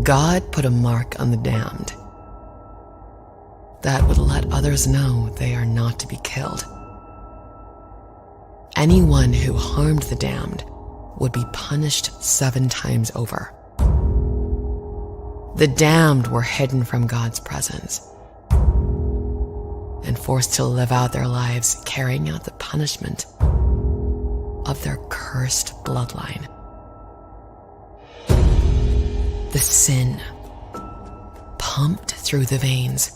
God put a mark on the damned that would let others know they are not to be killed. Anyone who harmed the damned would be punished 7 times over. The damned were hidden from God's presence and forced to live out their lives carrying out the punishment of their cursed bloodline. The sin pumped through the veins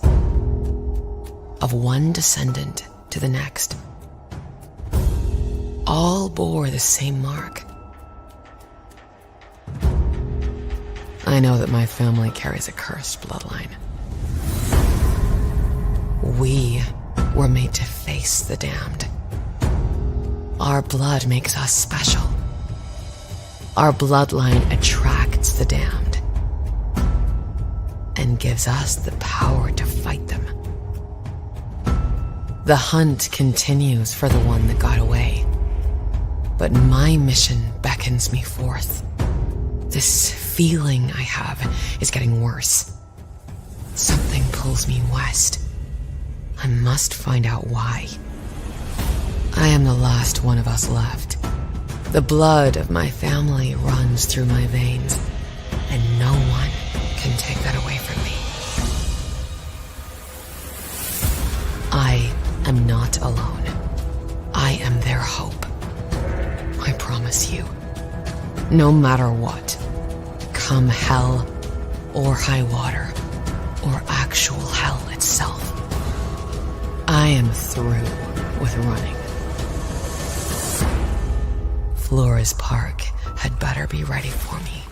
of one descendant to the next. All bore the same mark. I know that my family carries a cursed bloodline. We were made to face the damned. Our blood makes us special. Our bloodline attracts the damned and gives us the power to fight them. The hunt continues for the one that got away, but my mission beckons me forth. This feeling I have is getting worse. Something pulls me west. I must find out why. I am the last one of us left. The blood of my family runs through my veins, and no one can take that away from me. I am not alone. I am their hope. I promise you. No matter what, come hell or high water, or actual hell itself, I am through with running. Flores Park had better be ready for me.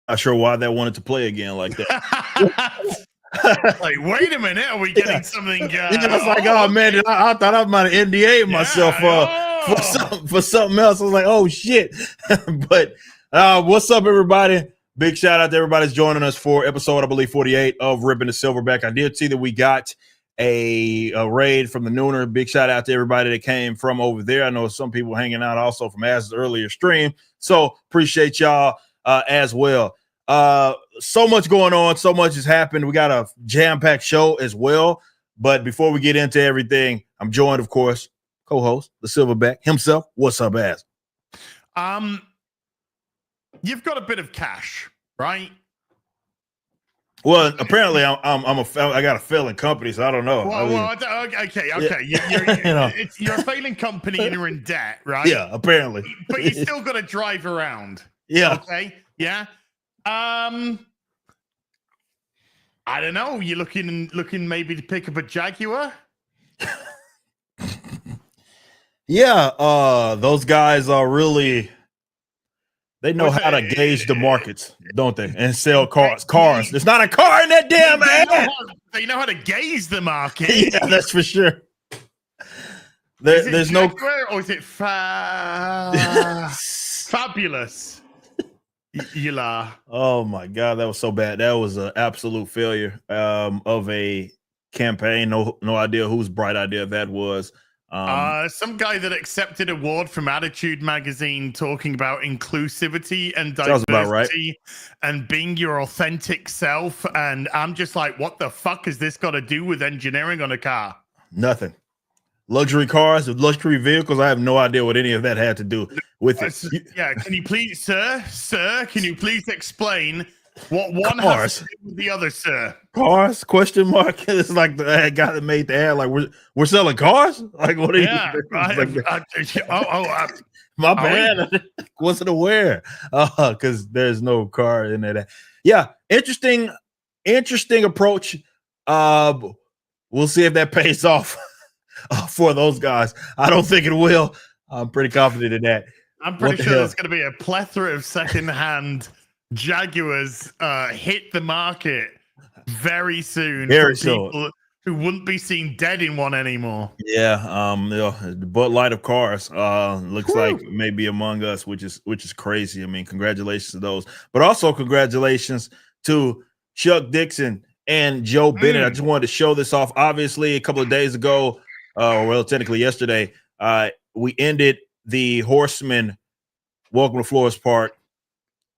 Not sure why that wanted to play again like that. Like, wait a minute, are we getting something? I was like, oh man, I thought I might have NDA'd myself for something else. I was like, oh shit. But what's up, everybody? Big shout out to everybody that's joining us for episode, I believe, 48 of Ripping the Silverback. I did see that we got a raid from the Nooner. Big shout out to everybody that came from over there. I know some people hanging out also from Az's earlier stream. So appreciate y'all as well. So much going on. So much has happened. We got a jam-packed show as well. But before we get into everything, I'm joined, of course, co-host, the Silverback himself. What's up, Az? You've got a bit of cash, right? Well, apparently I got a failing company, so I don't know. Okay. You're a failing company and you're in debt, right? Yeah, apparently. But you still got to drive around. Yeah. Okay. Yeah. I don't know. You're looking maybe to pick up a Jaguar. Yeah. Those guys are really. They know how to gauge the markets, don't they? And sell cars. There's not a car in that damn ad. They know how to gauge the market. Yeah, that's for sure. There's no. Or is it fabulous? Yila. Oh my God, that was so bad. That was an absolute failure of a campaign. No idea whose bright idea that was. Some guy that accepted award from Attitude magazine talking about inclusivity and diversity and being your authentic self. And I'm just like, what the fuck has this got to do with engineering on a car? Nothing. Luxury cars, luxury vehicles. I have no idea what any of that had to do with it. Yeah, can you please, sir, can you please explain What one has to do with the other, sir? Cars? Question mark. It's like the guy that made the ad. Like we're selling cars. Like what are you? My bad. Wasn't aware. Because there's no car in there. Yeah, interesting approach. We'll see if that pays off for those guys. I don't think it will. I'm pretty confident in that. I'm pretty sure there's going to be a plethora of secondhand Jaguars hit the market very soon. Very soon. People who wouldn't be seen dead in one anymore. Yeah, the Bud Light of cars looks like maybe among us, which is crazy. I mean, congratulations to those, but also congratulations to Chuck Dixon and Joe Bennett. I just wanted to show this off. Obviously, a couple of days ago, well, technically yesterday, we ended the Horseman Welcome to Flores Park,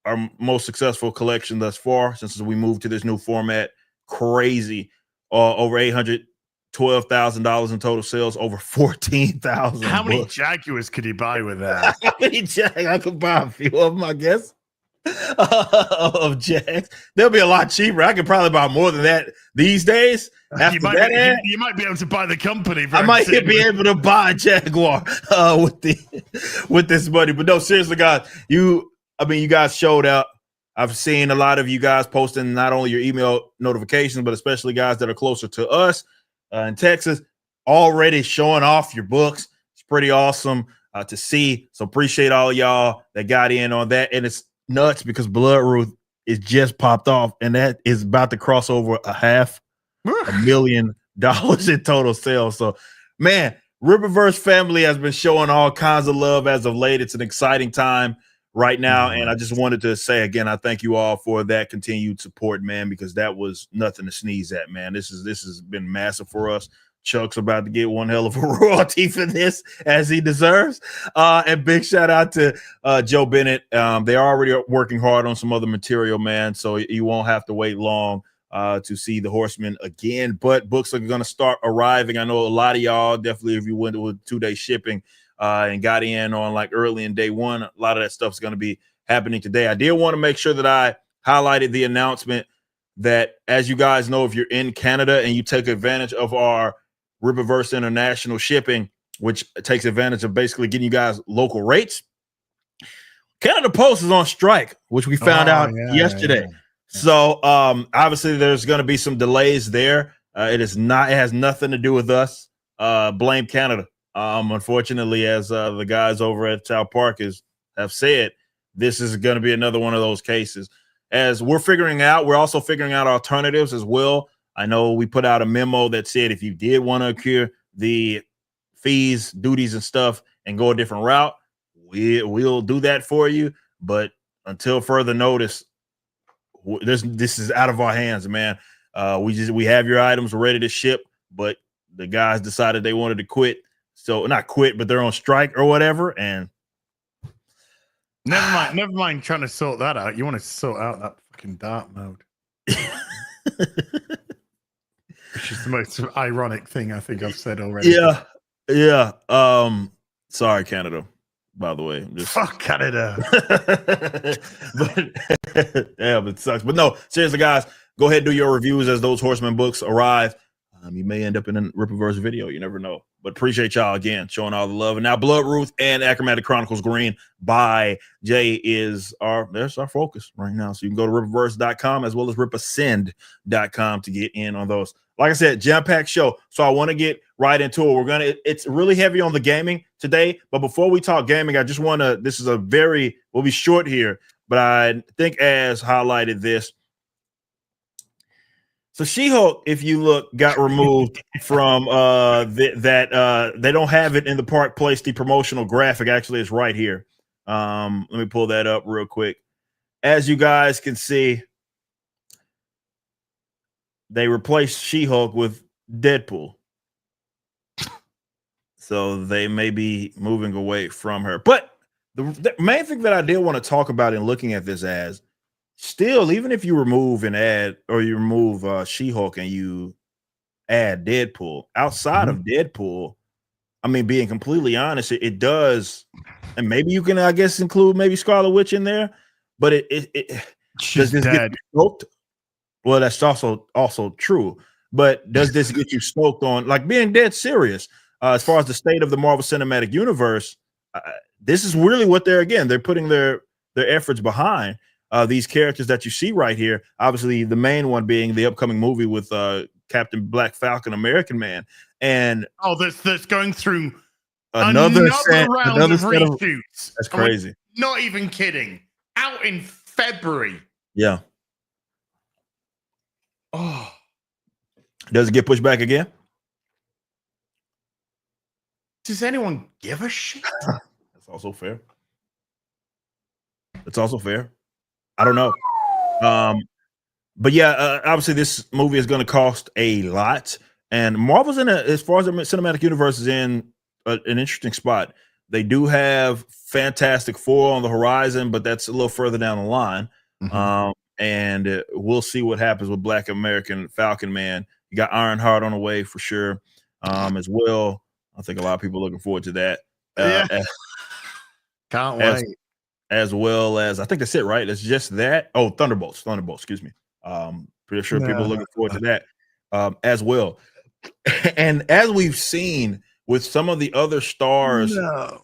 our most successful collection thus far since we moved to this new format. Crazy. Over $812,000 in total sales, over 14,000. How many Jaguars could you buy with that? How many Jags? I could buy a few of them, I guess. Of Jags, they'll be a lot cheaper. I could probably buy more than that these days. You might be able to buy the company. I might be able to buy a Jaguar with this money. But no, seriously, guys, you guys showed up. I've seen a lot of you guys posting not only your email notifications, but especially guys that are closer to us in Texas, already showing off your books. It's pretty awesome to see. So appreciate all y'all that got in on that. And it's nuts because Bloodruth is just popped off, and that is about to cross over $500,000 in total sales. So, man, Rippaverse family has been showing all kinds of love as of late. It's an exciting time right now, and I just wanted to say again, I thank you all for that continued support, man, because that was nothing to sneeze at, man. This has been massive for us. Chuck's about to get one hell of a royalty for this, as he deserves. And big shout out to Joe Bennett. They are already working hard on some other material, man, so you won't have to wait long to see the Horsemen again. But books are going to start arriving. I know a lot of y'all, definitely if you went with 2-day shipping, and got in on like early in day one, a lot of that stuff is going to be happening today. I did want to make sure that I highlighted the announcement that, as you guys know, if you're in Canada and you take advantage of our Rippaverse International shipping, which takes advantage of basically getting you guys local rates, Canada Post is on strike, which we found out yesterday. Yeah. So obviously there's going to be some delays there. It has nothing to do with us. Blame Canada. Unfortunately, as the guys over at South Park have said, this is going to be another one of those cases. As we're also figuring out alternatives as well. I know we put out a memo that said if you did want to accrue the fees, duties, and stuff and go a different route, we'll do that for you. But until further notice, this is out of our hands, man. We have your items ready to ship, but the guys decided they wanted to quit. So not quit, but they're on strike or whatever. And never mind trying to sort that out. You want to sort out that fucking dark mode. Which is the most ironic thing I think I've said already. Yeah. Sorry, Canada. By the way, fuck Canada. But it sucks. But no, seriously, guys, go ahead and do your reviews as those Horseman books arrive. You may end up in a Rippaverse video. You never know. But appreciate y'all again showing all the love. And now Bloodruth and Achromatic Chronicles Green by Jay there's our focus right now. So you can go to rippaverse.com as well as ripascend.com to get in on those. Like I said, jam-packed show. So I want to get right into it. It's really heavy on the gaming today. But before we talk gaming, I just want to, we'll be short here, but I think as highlighted this. So She-Hulk, if you look, got removed from they don't have it in the Park Place. The promotional graphic actually is right here. Let me pull that up real quick. As you guys can see, they replaced She-Hulk with Deadpool. So they may be moving away from her. But the main thing that I did want to talk about in looking at this as, still, even if you remove an ad or you remove She-Hulk and you add Deadpool, outside of Deadpool, I mean, being completely honest, it does, and maybe you can, I guess, include maybe Scarlet Witch in there, but She's dead. Get stoked? Well, that's also true. But does this get you stoked on like being dead serious as far as the state of the Marvel Cinematic Universe? This is really what they're putting their efforts behind these characters that you see right here. Obviously, the main one being the upcoming movie with Captain Black Falcon, American Man, and that's going through another round of reshoots. That's crazy. Not even kidding. Out in February. Yeah. Oh. Does it get pushed back again? Does anyone give a shit? That's also fair. I don't know. But yeah, obviously this movie is going to cost a lot, and Marvel's as far as the cinematic universe is in an interesting spot. They do have Fantastic Four on the horizon, but that's a little further down the line. Mm-hmm. And we'll see what happens with Black American Falcon Man. You got Ironheart on the way for sure, as well. I think a lot of people are looking forward to that. Can't wait. As well as I think that's it, right? It's just that. Oh, Thunderbolts. Excuse me. Pretty sure people are looking forward to that as well. And as we've seen with some of the other stars, I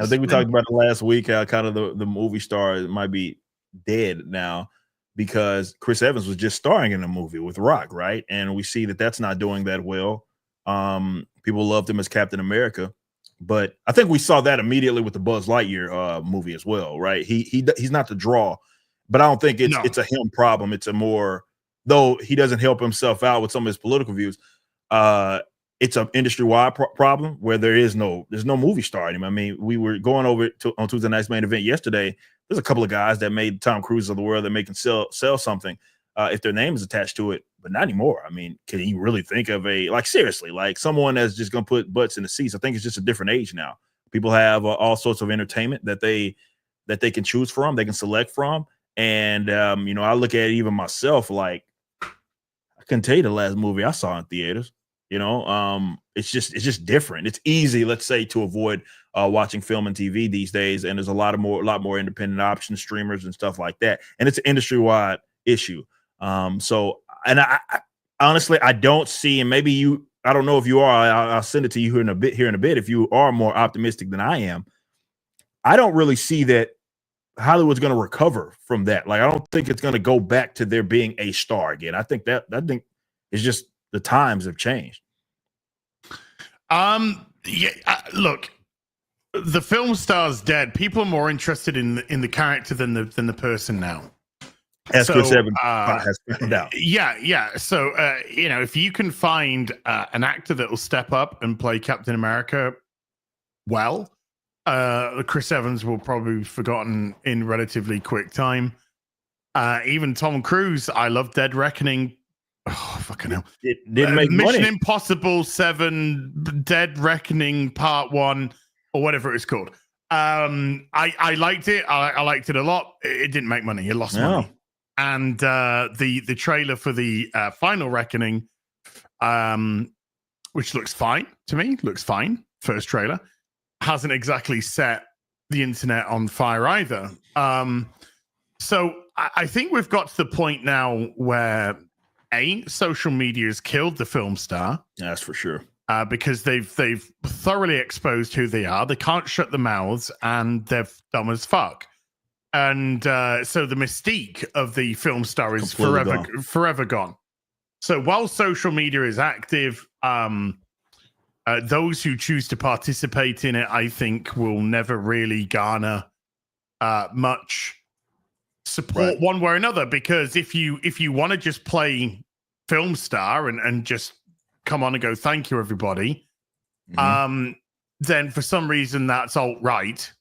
think we talked about it last week. Kind of the movie star might be dead now because Chris Evans was just starring in a movie with Rock, right? And we see that that's not doing that well. People loved him as Captain America, but I think we saw that immediately with the Buzz Lightyear movie as well, right? He's not the draw, but I don't think it's a him problem. It's a more, though he doesn't help himself out with some of his political views. It's an industry-wide problem where there's no movie star anymore. I mean, we were going over on Tuesday Night's Main Event yesterday. There's a couple of guys that made Tom Cruise of the world that make and sell something if their name is attached to it, but not anymore. I mean, can you really think of seriously, like someone that's just going to put butts in the seats? I think it's just a different age now. People have all sorts of entertainment that they can choose from, they can select from. And, I look at it even myself, like I couldn't tell you the last movie I saw in theaters. It's just different. It's easy, let's say, to avoid watching film and TV these days, and there's a lot more independent options, streamers and stuff like that, and it's an industry-wide issue. So I honestly I don't see, and maybe I don't know if you are. I'll send it to you here in a bit. If you are more optimistic than I am, I don't really see that Hollywood's going to recover from that. Like I don't think it's going to go back to there being a star again. I think it's just the times have changed. Look, the film star's dead. People are more interested in the character than the person now. As Chris Evans has found out. Yeah. So if you can find an actor that will step up and play Captain America well, Chris Evans will probably be forgotten in relatively quick time. Even Tom Cruise, I love Dead Reckoning. Oh, fucking hell. It didn't make Mission money. Impossible 7 Dead Reckoning Part 1 or whatever it's called. I liked it. I liked it a lot. It didn't make money. It lost money. And the trailer for the Final Reckoning, which looks fine to me, first trailer, hasn't exactly set the internet on fire either. So I think we've got to the point now where social media has killed the film star. That's for sure. Because they've thoroughly exposed who they are. They can't shut their mouths, and they're dumb as fuck. And so the mystique of the film star is forever gone. So while social media is active, those who choose to participate in it, I think, will never really garner much support one way or another. Because if you want to just play film star and just come on and go, thank you, everybody, then for some reason that's alt-right.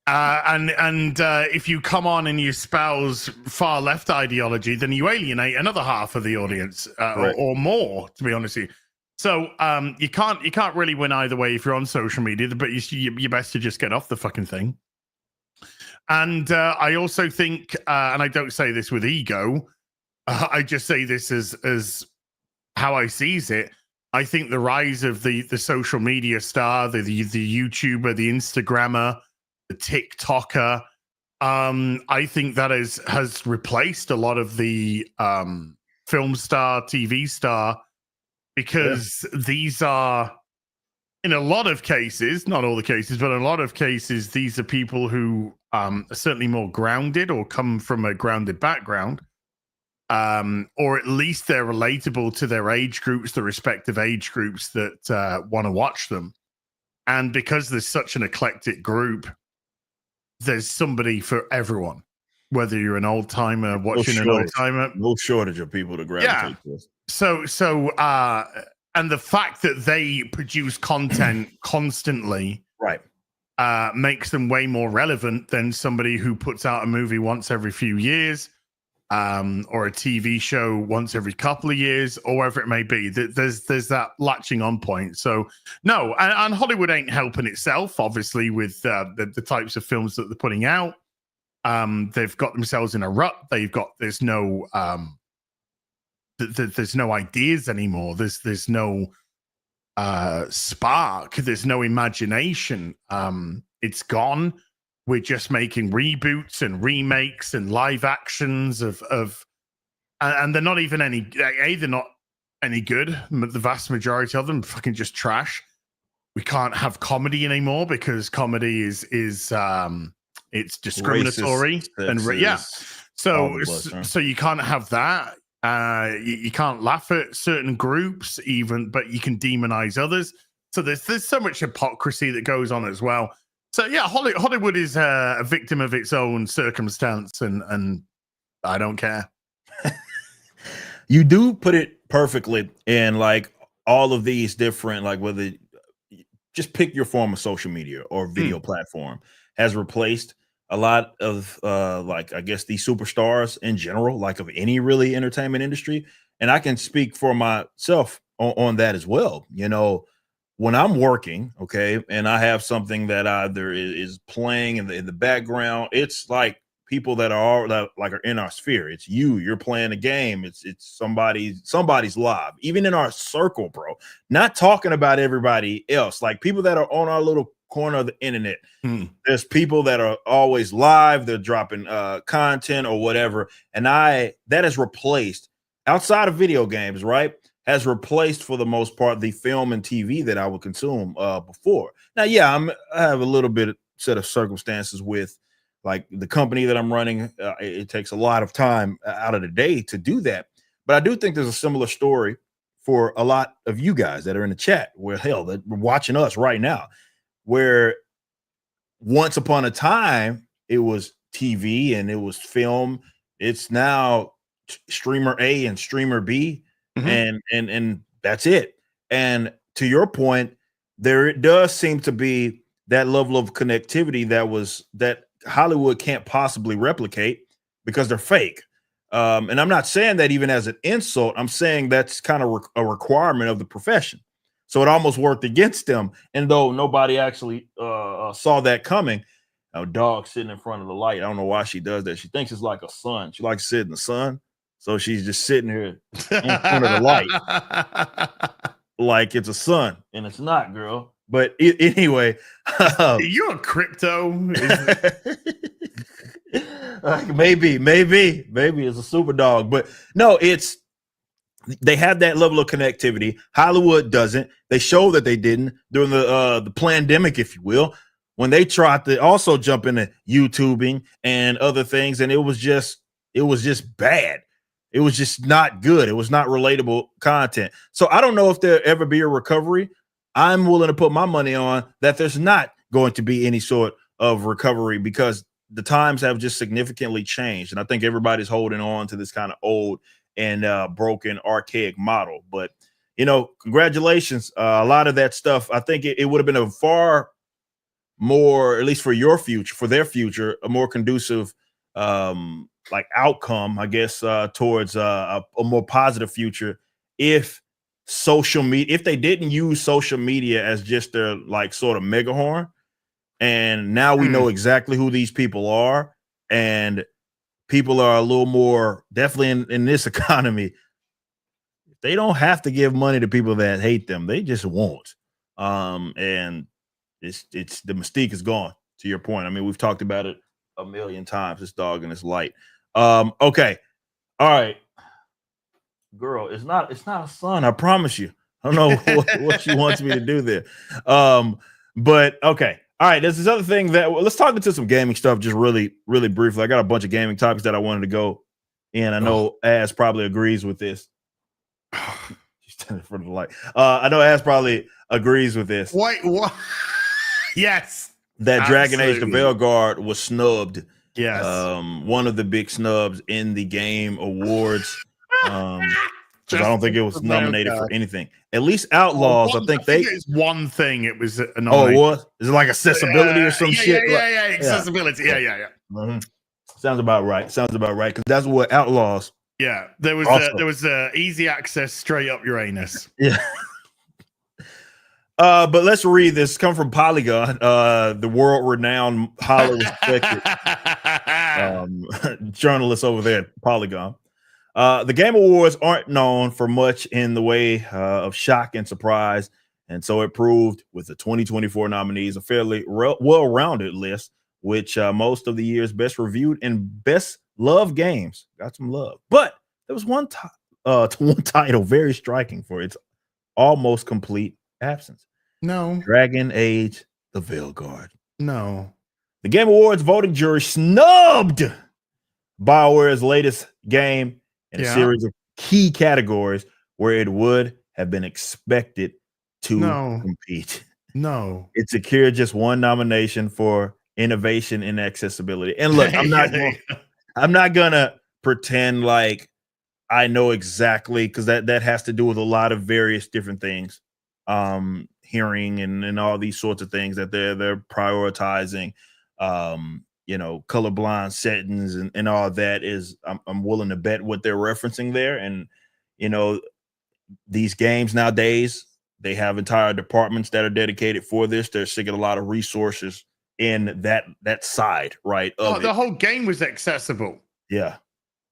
And if you come on and you espouse far left ideology, then you alienate another half of the audience, or more, to be honest with you. So you can't really win either way if you're on social media, but you're best to just get off the fucking thing. And I also think, and I don't say this with ego, I just say this as how I sees it. I think the rise of the social media star, the YouTuber, the Instagrammer, the TikToker. I think that has replaced a lot of the film star, TV star, because these are, in a lot of cases, not all the cases, but in a lot of cases, these are people who are certainly more grounded or come from a grounded background, or at least they're relatable to their age groups, the respective age groups that want to watch them. And because there's such an eclectic group, there's somebody for everyone, whether you're an old timer watching an old timer. No shortage of people to gravitate to us. So, and the fact that they produce content constantly, right, makes them way more relevant than somebody who puts out a movie once every few years, or a TV show once every couple of years, or whatever it may be. There's that latching on point. So no, and Hollywood ain't helping itself, obviously, with the types of films that they're putting out. They've got themselves in a rut. There's no ideas anymore. There's no spark. There's no imagination. It's gone. We're just making reboots and remakes and live actions of and they're not even they're not any good. The vast majority of them fucking just trash. We can't have comedy anymore because comedy is it's discriminatory. Racist, and so you can't have that. You can't laugh at certain groups even, but you can demonize others. So there's so much hypocrisy that goes on as well. So yeah, Hollywood is a victim of its own circumstance, and I don't care. You do put it perfectly in like all of these different, like whether just pick your form of social media or video platform has replaced a lot of like I guess these superstars in general, like of any really entertainment industry. And I can speak for myself on that as well. You know, when I'm working, okay, and I have something that either is playing in the background, it's like people that are in our sphere. It's you're playing a game. It's somebody's live, even in our circle, bro. Not talking about everybody else, like people that are on our little corner of the internet. There's people that are always live. They're dropping content or whatever, and that has replaced, outside of video games, right? Has replaced for the most part the film and TV that I would consume before. Now, yeah, I have a little bit of set of circumstances with like the company that I'm running. It takes a lot of time out of the day to do that. But I do think there's a similar story for a lot of you guys that are in the chat, where hell, they're watching us right now, where once upon a time it was TV and it was film. It's now streamer A and streamer B. And that's it. And to your point, there does seem to be that level of connectivity that Hollywood can't possibly replicate because they're fake. And I'm not saying that even as an insult. I'm saying that's kind of a requirement of the profession. So it almost worked against them. And though nobody actually saw that coming, a dog sitting in front of the light. I don't know why she does that. She thinks it's like a sun. She likes to sit in the sun. So she's just sitting here in front of the light like it's a sun, and it's not, girl. But anyway, you're a crypto. Maybe it's a super dog, but no, they have that level of connectivity. Hollywood doesn't. They show that they didn't during the pandemic, if you will, when they tried to also jump into YouTubing and other things, and it was just bad. It was just not good. It was not relatable content. So I don't know if there'll ever be a recovery. I'm willing to put my money on that there's not going to be any sort of recovery because the times have just significantly changed. And I think everybody's holding on to this kind of old and broken, archaic model. But, you know, congratulations. A lot of that stuff, I think it would have been a far more, at least for your future, for their future, a more conducive like outcome, I guess, towards a more positive future if social media, if they didn't use social media as just their like sort of mega horn. And now we know exactly who these people are, and people are a little more definitely in this economy. They don't have to give money to people that hate them. They just won't. And it's the mystique is gone. To your point, I mean, we've talked about it a million times. This dog and this light. Okay, all right, girl. It's not a son. I promise you. I don't know what she wants me to do there. But okay. All right, there's this other thing that let's talk into some gaming stuff just really, really briefly. I got a bunch of gaming topics that I wanted to go in. I know Az probably agrees with this. She's standing in front of the light. I know Az probably agrees with this. Wait, what? Yes. That Dragon Age the Veilguard was snubbed. Yes. One of the big snubs in the game awards. Because I don't think it was nominated for anything. At least Outlaws, I think it's one thing. It was a nomination. Oh, it was? Is it like accessibility or some shit? Yeah, accessibility. Yeah. Mm-hmm. Sounds about right. Because that's what Outlaws. Yeah, there was easy access straight up Uranus. Yeah. But let's read this. Come from Polygon, the world-renowned, highly respected journalist over there at Polygon. The Game Awards aren't known for much in the way of shock and surprise, and so it proved with the 2024 nominees a fairly well-rounded list, which most of the year's best reviewed and best loved games got some love. But there was one title very striking for its almost complete absence. No. Dragon Age the Veilguard. No. The Game Awards voting jury snubbed BioWare's latest game in a series of key categories where it would have been expected to compete. No. It secured just one nomination for innovation in accessibility. And look, I'm not gonna pretend like I know exactly, because that has to do with a lot of various different things. Hearing and all these sorts of things that they're prioritizing. Colorblind settings and all that is I'm willing to bet what they're referencing there. And these games nowadays, they have entire departments that are dedicated for this. They're seeing a lot of resources in that side, right? The whole game was accessible. Yeah.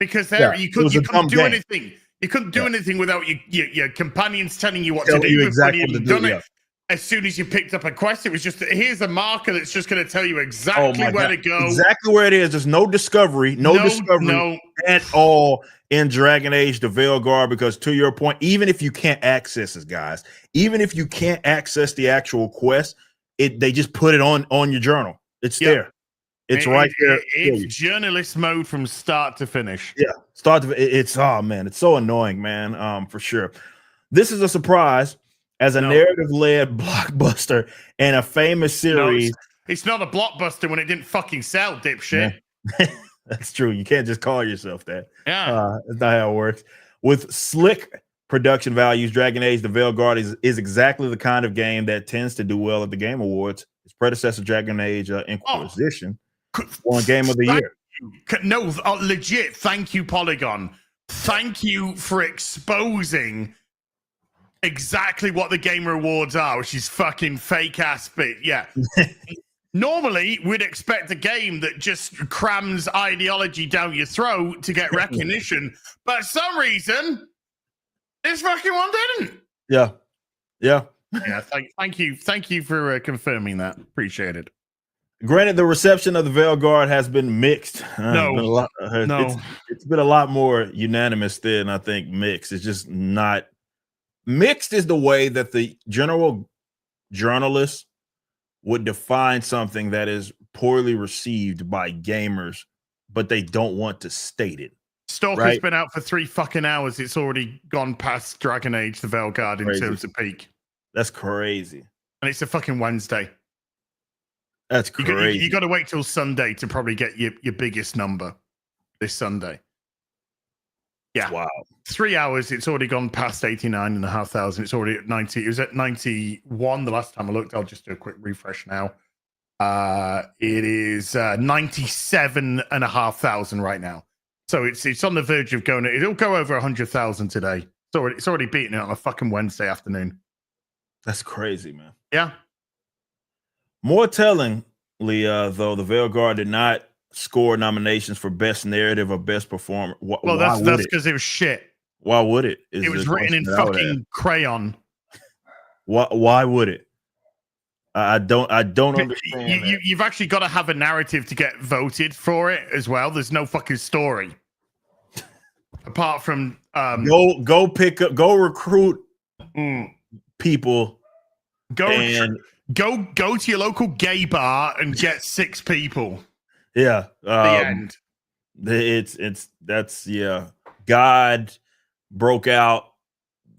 Because you couldn't do anything. You couldn't do anything without your companions telling you what to do exactly before you'd done it. As soon as you picked up a quest, it was just here's a marker that's just going to tell you exactly where to go. Exactly where it is. There's no discovery, at all in Dragon Age the Veilguard, because to your point, even if you can't access it, guys, even if you can't access the actual quest, they just put it on your journal. It's there. It's right there. It's journalist mode from start to finish. Yeah. It's so annoying, man. For sure. This is a surprise. As a narrative-led blockbuster and a famous series. No, it's not a blockbuster when it didn't fucking sell, dipshit. Yeah. That's true. You can't just call yourself that. Yeah. That's not how it works. With slick production values, Dragon Age the Veilguard is exactly the kind of game that tends to do well at the Game Awards. Its predecessor, Dragon Age Inquisition, won Game of the Year. No, legit. Thank you, Polygon. Thank you for exposing exactly what the Game Awards are, which is fucking fake ass bit. Yeah. Normally, we'd expect a game that just crams ideology down your throat to get recognition, but for some reason, this fucking one didn't. Yeah. Thank you for confirming that. Appreciate it. Granted, the reception of the Veilguard has been mixed. It's been a lot more unanimous than I think mixed. It's just not. Mixed is the way that the general journalists would define something that is poorly received by gamers, but they don't want to state it. Stalker's been out for 3 fucking hours. It's already gone past Dragon Age the Veilguard in terms of peak. That's crazy. And it's a fucking Wednesday. That's crazy. You got to wait till Sunday to probably get your biggest number this Sunday. Yeah. Wow. 3 hours. It's already gone past 89,500. It's already at 90. It was at 91 the last time I looked. I'll just do a quick refresh now. It is 97,500 right now. So it's on the verge of going. It'll go over 100,000 today. It's already beaten it on a fucking Wednesday afternoon. That's crazy, man. Yeah. More tellingly, though, the Veilguard did not score nominations for best narrative or best performer. Well, that's because it was shit. Why would it? It was written in fucking crayon. Why would it? I don't understand. You've actually got to have a narrative to get voted for it as well. There's no fucking story apart from go recruit people. Go to your local gay bar and get 6 people. Yeah. The end. That's God broke out,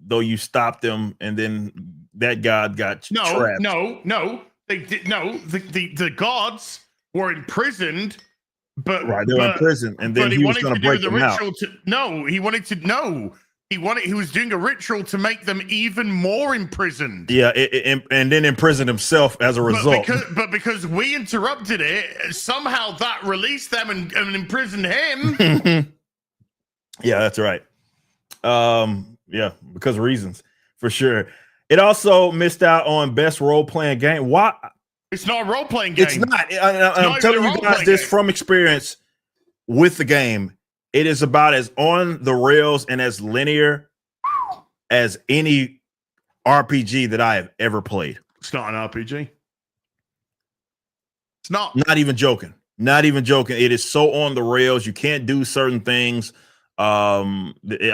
though you stopped them, and then that God got trapped. No. They did the gods were imprisoned, but they were in prison, and then he was going to break them out. He was doing a ritual to make them even more imprisoned. Yeah, and then imprison himself as a result. But because we interrupted it, somehow that released them and imprisoned him. Yeah, that's right. Because of reasons, for sure. It also missed out on best role-playing game. Why? It's not a role-playing game. It's not. I'm telling you guys this from experience with the game. It is about as on the rails and as linear as any RPG that I have ever played. It's not an RPG. It's not. Not even joking. Not even joking. It is so on the rails. You can't do certain things. I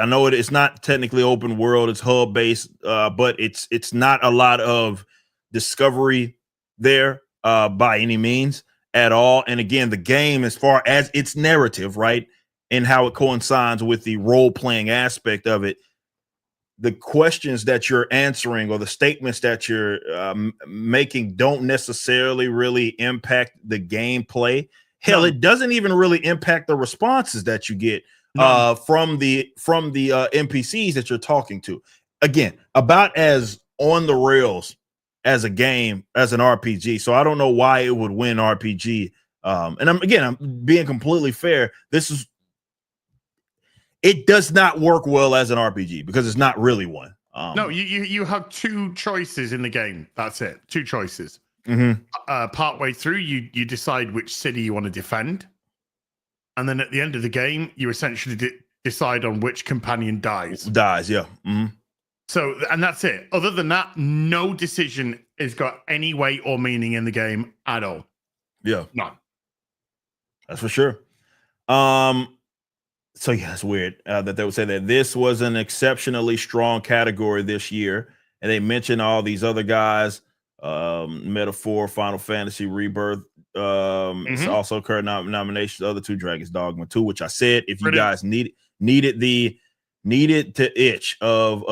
know it's not technically open world. It's hub based, but it's not a lot of discovery there by any means at all. And again, the game, as far as its narrative, right, and how it coincides with the role-playing aspect of it, the questions that you're answering or the statements that you're making don't necessarily really impact the gameplay. Hell, it doesn't even really impact the responses that you get from the NPCs that you're talking to. Again, about as on the rails as a game, as an RPG. So I don't know why it would win RPG. And I'm being completely fair. It does not work well as an RPG because it's not really one. No, you have 2 choices in the game. That's it. 2 choices. Mm-hmm. Partway through, you decide which city you want to defend, and then at the end of the game, you essentially decide on which companion dies. Yeah. Mm-hmm. So, and that's it. Other than that, no decision has got any weight or meaning in the game at all. Yeah, none. That's for sure. So yeah, it's weird that they would say that this was an exceptionally strong category this year, and they mentioned all these other guys, Metaphor, Final Fantasy Rebirth. It's also current nominations. The other 2, Dragon's Dogma 2, which I said if you guys needed to itch of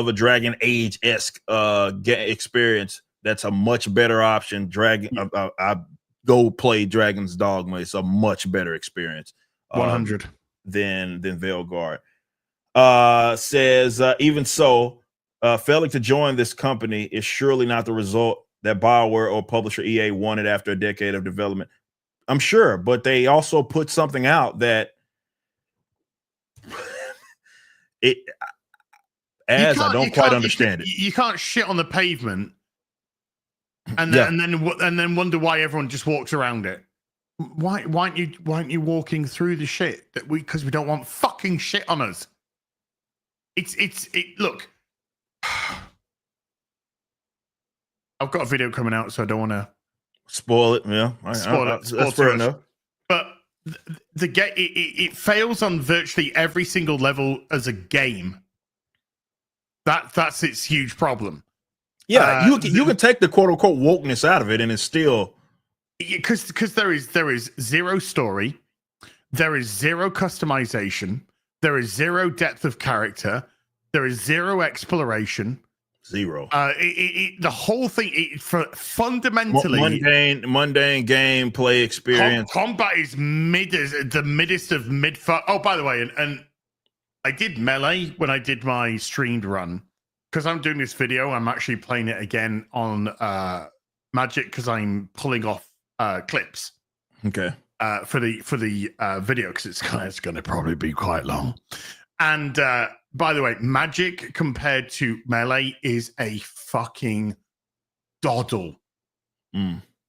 a Dragon Age-esque experience, that's a much better option. I go play Dragon's Dogma. It's a much better experience. 100. Than Veilguard. Says even so, failing to join this company is surely not the result that BioWare or publisher EA wanted after a decade of development. I'm sure, but they also put something out that I don't quite understand it. You can't shit on the pavement and then wonder why everyone just walks around it. Why aren't you walking through the shit that because we don't want fucking shit on us? Look, I've got a video coming out, so I don't want to spoil it. Yeah, spoil it. That's fair enough. But it fails on virtually every single level as a game. That's its huge problem. Yeah, you can take the quote unquote wokeness out of it, and it's still. Because there is 0 story, there is 0 customization, there is 0 depth of character, there is 0 exploration, 0. The whole thing fundamentally mundane gameplay experience. Combat is the middest of mid. Oh, by the way, and I did melee when I did my streamed run because I'm doing this video. I'm actually playing it again on Magic because I'm pulling off clips. Okay. For the video because it's going to probably be quite long. And by the way, Magic compared to Melee is a fucking doddle.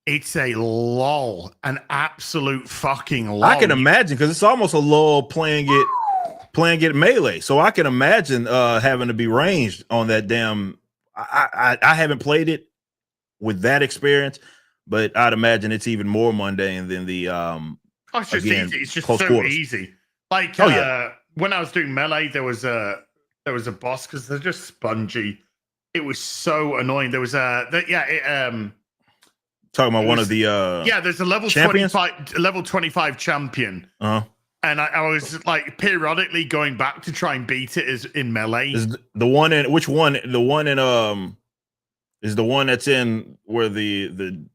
It's a lol, an absolute fucking lol. I can imagine because it's almost a lull playing it Melee. So I can imagine having to be ranged on that damn. I haven't played it with that experience, but I'd imagine it's even more mundane than the it's just easy. It's just so quarters. easy. Like when I was doing melee, there was a boss because they're just spongy. It was so annoying. There was talking about one of the there's a level champions? 25 champion. And I was like periodically going back to try and beat it as in melee. Is the one in which one? The one in is the one that's in where the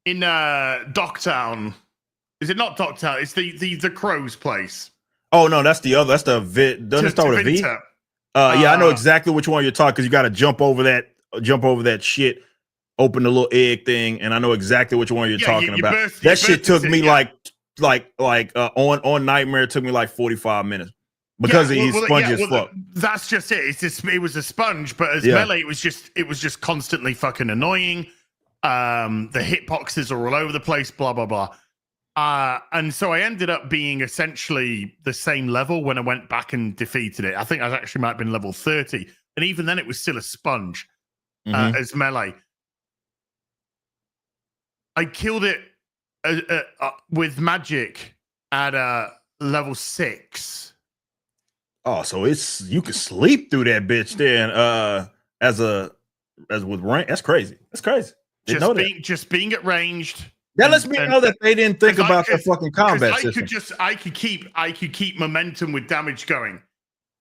in Docktown. Is it not Docktown? It's the crow's place. Oh no, that's the other. That's the doesn't it start with a V? Yeah, I know exactly which one you're talking because you got to jump over that shit, open the little egg thing, and I know exactly which one you're talking about. That shit took me like on Nightmare. It took me like 45 minutes because he's spongy as fuck. That's just it. It's just it was a sponge, but as melee, it was just constantly fucking annoying. The hitboxes are all over the place. Blah blah blah. And so I ended up being essentially the same level when I went back and defeated it. I think I actually might have been level 30. And even then, it was still a sponge as melee. I killed it with magic at level 6. Oh, so you can sleep through that bitch then as with rank. That's crazy. That's crazy. Just being at ranged. That lets me know that they didn't think about the fucking combat system. I could keep momentum with damage going.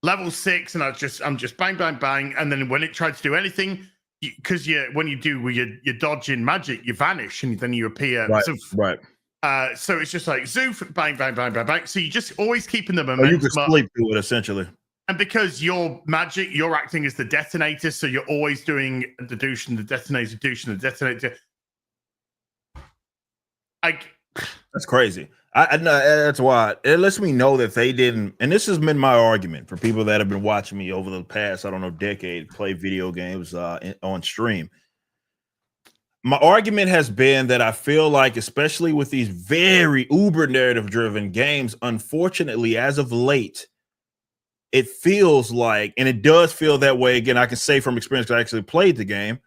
Level 6, and I'm just bang, bang, bang, and then when it tried to do anything, because when you're dodging magic, you vanish and then you appear. Right. So it's just like zoof, bang, bang, bang, bang, bang. So you're just always keeping the momentum. You can sleep through it essentially. And because you're magic, you're acting as the detonator, so you're always doing the douche and the detonator, douche and the detonator. That's crazy. I know that's why it lets me know that they didn't. And this has been my argument for people that have been watching me over the past, decade, play video games on stream. My argument has been that I feel like, especially with these very uber narrative driven games, unfortunately, as of late, it feels like, and it does feel that way. Again, I can say from experience because I actually played the game.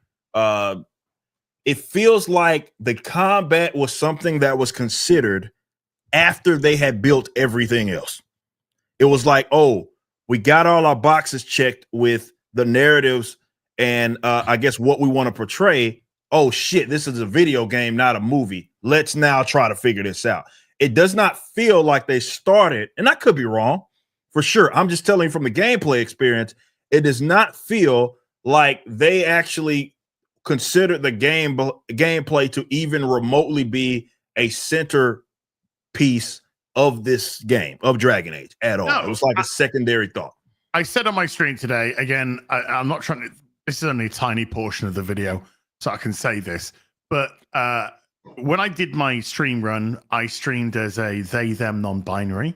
It feels like the combat was something that was considered after they had built everything else. It was like, oh, we got all our boxes checked with the narratives and I guess what we want to portray. Oh shit, this is a video game, not a movie. Let's now try to figure this out. It does not feel like they started, and I could be wrong for sure. I'm just telling you from the gameplay experience, it does not feel like they actually considered the gameplay to even remotely be a center piece of this game of Dragon Age at all. No, it was like a secondary thought. I said on my stream today, again, I'm not trying to, this is only a tiny portion of the video, so I can say this, but when I did my stream run, I streamed as a they, them, non-binary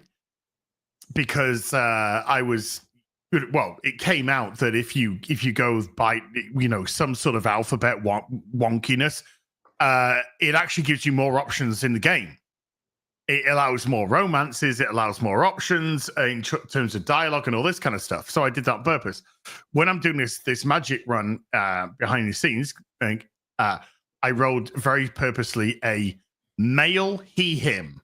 because it came out that if you go by some sort of alphabet wonkiness, it actually gives you more options in the game. It allows more romances, it allows more options in terms of dialogue and all this kind of stuff. So I did that on purpose. When I'm doing this magic run behind the scenes, I rolled very purposely a male he him.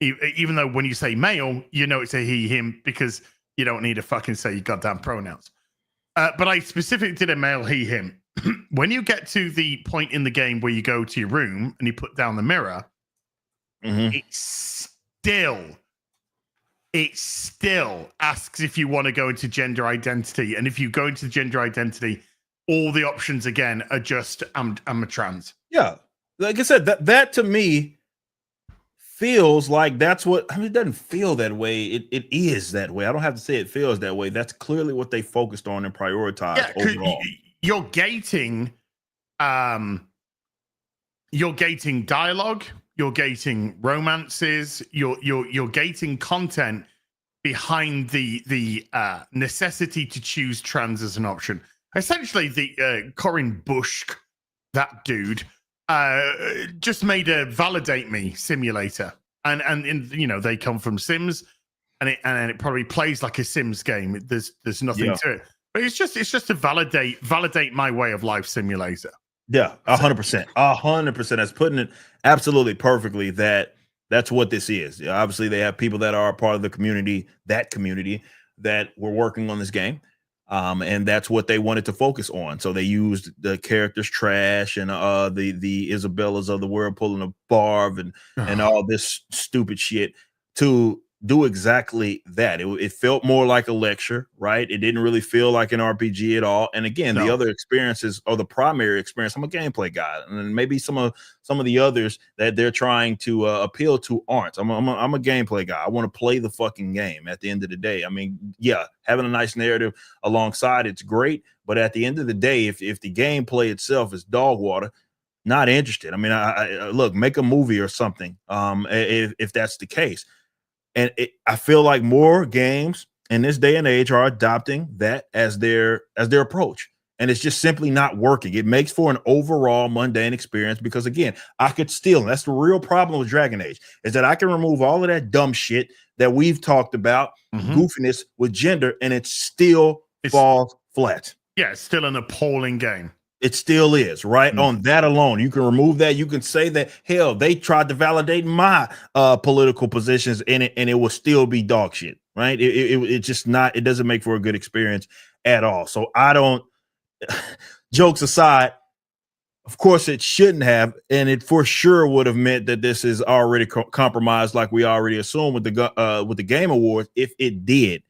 Even though when you say male, it's a he him because you don't need to fucking say your goddamn pronouns. But I specifically did a male he him. When you get to the point in the game where you go to your room and you put down the mirror, it still asks if you want to go into gender identity. And if you go into gender identity, all the options again are just I'm a trans. Yeah. Like I said, that to me feels like that's what, it doesn't feel that way. It is that way. I don't have to say it feels that way. That's clearly what they focused on and prioritized overall. You're gating dialogue, you're gating romances, you're gating content behind the necessity to choose trans as an option. Essentially, the Corin Bush, that dude, just made a validate me simulator, and they come from Sims, and it probably plays like a Sims game. There's nothing to it, But it's just to validate my way of life simulator. Yeah, 100%. 100%. That's putting it absolutely perfectly that's what this is. Obviously, they have people that are a part of the community that were working on this game. And that's what they wanted to focus on. So they used the characters trash and the Isabellas of the world pulling a Barb and all this stupid shit to do exactly that. It felt more like a lecture, right? It didn't really feel like an RPG at all. And again, the other experiences or the primary experience, I'm a gameplay guy, and maybe some of the others that they're trying to appeal to aren't. I'm a gameplay guy. I want to play the fucking game at the end of the day. I mean, yeah, having a nice narrative alongside it's great, but at the end of the day, if the gameplay itself is dog water, not interested. I mean, I look, make a movie or something if that's the case. And I feel like more games in this day and age are adopting that as their approach. And it's just simply not working. It makes for an overall mundane experience because, again, I could steal. That's the real problem with Dragon Age, is that I can remove all of that dumb shit that we've talked about, goofiness with gender, and it still falls flat. Yeah, it's still an appalling game. It still is, right? On that alone, you can remove that. You can say that, hell, they tried to validate my political positions in it, and it will still be dog shit, right? It just not. It doesn't make for a good experience at all. So I don't. Jokes aside, of course it shouldn't have, and it for sure would have meant that this is already compromised, like we already assumed with the Game Awards, if it did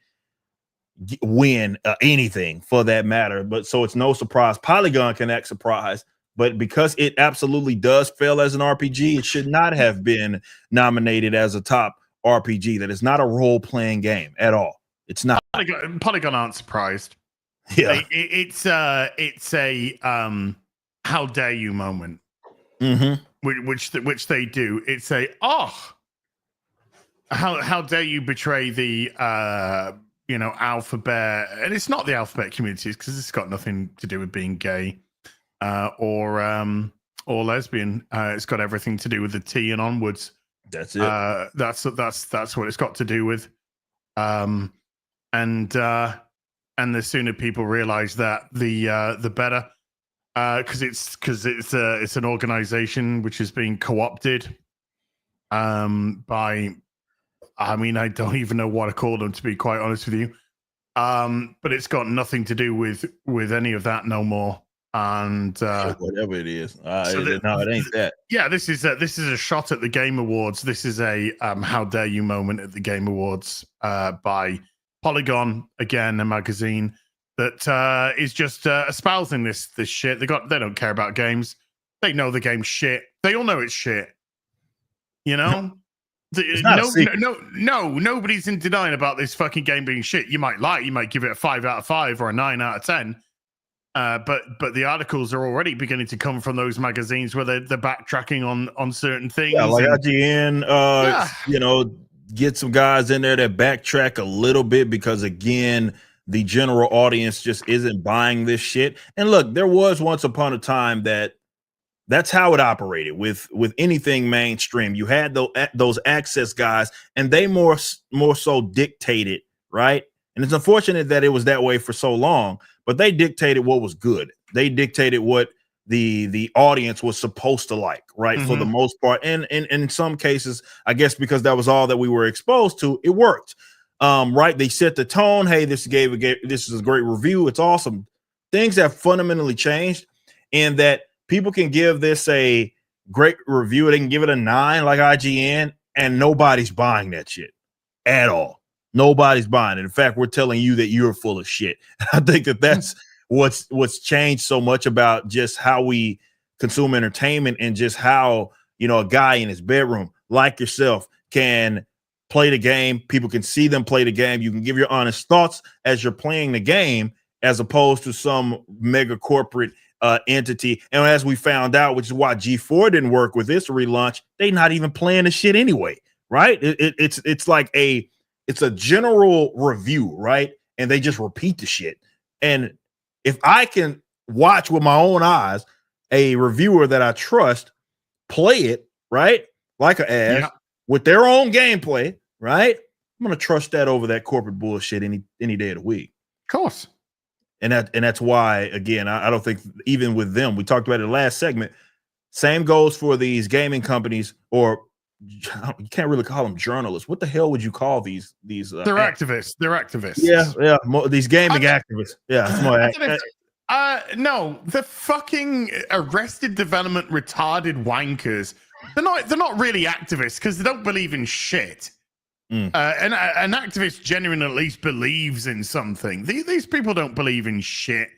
win anything for that matter. But so it's no surprise Polygon can act surprised, but because it absolutely does fail as an RPG, it should not have been nominated as a top RPG. That is not a role-playing game at all. It's not. Polygon aren't surprised. Yeah, it's a how dare you moment, which they do. It's a how dare you betray the alphabet, and it's not the alphabet communities because it's got nothing to do with being gay or lesbian. It's got everything to do with the T and onwards. That's it. That's what it's got to do with. And the sooner people realize that, the better. Because it's an organization which is being co-opted by. I mean, I don't even know what to call them, to be quite honest with you. But it's got nothing to do with any of that no more. And whatever it is, it ain't that. Yeah, this is a shot at the Game Awards. This is a how dare you moment at the Game Awards by Polygon, again, a magazine that is just espousing this shit. They don't care about games. They know the game's shit. They all know it's shit. You know. Nobody's in denial about this fucking game being shit. You might lie, you might give it a 5 out of 5 or a 9 out of 10. But the articles are already beginning to come from those magazines where they're backtracking on certain things. Yeah, like IGN, get some guys in there that backtrack a little bit because, again, the general audience just isn't buying this shit. And look, there was once upon a time that's how it operated with anything mainstream. You had those access guys, and they more so dictated, right? And it's unfortunate that it was that way for so long, but they dictated what was good. They dictated what the audience was supposed to like, right? For the most part. And in some cases, I guess because that was all that we were exposed to, it worked. Right? They set the tone. Hey, this is a great review. It's awesome. Things have fundamentally changed, and that people can give this a great review. They can give it a 9 like IGN, and nobody's buying that shit at all. Nobody's buying it. In fact, we're telling you that you're full of shit. I think that's what's changed so much about just how we consume entertainment, and just how, a guy in his bedroom like yourself can play the game. People can see them play the game. You can give your honest thoughts as you're playing the game, as opposed to some mega corporate entity. And as we found out, which is why G4 didn't work with this relaunch, they not even playing the shit anyway, right? It's like it's a general review, right? And they just repeat the shit. And if I can watch with my own eyes a reviewer that I trust play it, right, like an ass, with their own gameplay, right, I'm gonna trust that over that corporate bullshit any day of the week. Of course. And that's why, again, I don't think even with them, we talked about it in the last segment. Same goes for these gaming companies, or you can't really call them journalists. What the hell would you call these? They're activists. They're activists. Yeah. These gaming activists. Yeah. It's more no, the fucking Arrested Development retarded wankers. They're not really activists because they don't believe in shit. And an activist genuinely at least believes in something. These people don't believe in shit.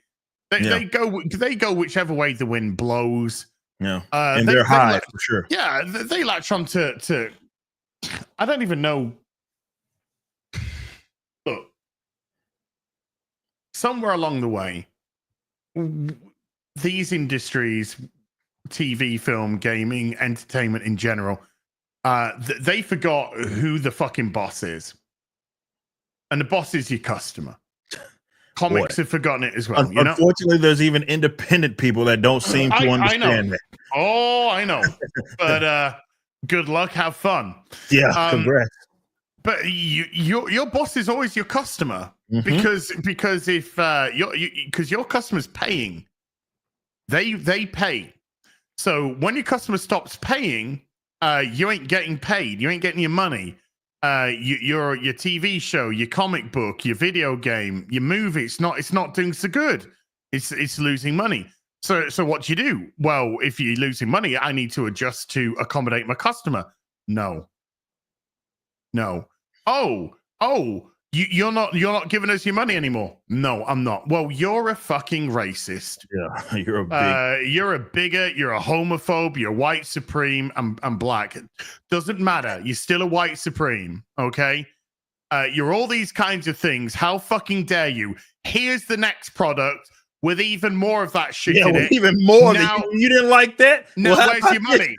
They go whichever way the wind blows. Yeah, and they're high for sure. Yeah, they latch on to. I don't even know. Look, somewhere along the way, these industries, TV, film, gaming, entertainment in general, they forgot who the fucking boss is, and the boss is your customer. Comics have forgotten it as well. Unfortunately, there's even independent people that don't seem to understand that. Oh, I know. But good luck, have fun. Yeah, congrats. But your boss is always your customer, because if because your customer's paying, they pay. So when your customer stops paying, you ain't getting paid. You ain't getting your money. Your TV show, your comic book, your video game, your movie, it's not doing so good. It's losing money. So what do you do? Well, if you're losing money, I need to adjust to accommodate my customer. No. Oh, you're not giving us your money anymore. No, I'm not. Well, you're a fucking racist. Yeah, you're a bigot. You're a homophobe. You're white supreme. I'm black. Doesn't matter. You're still a white supreme. Okay. You're all these kinds of things. How fucking dare you? Here's the next product with even more of that shit in it. Even more. Now, you didn't like that? Now, where's your money?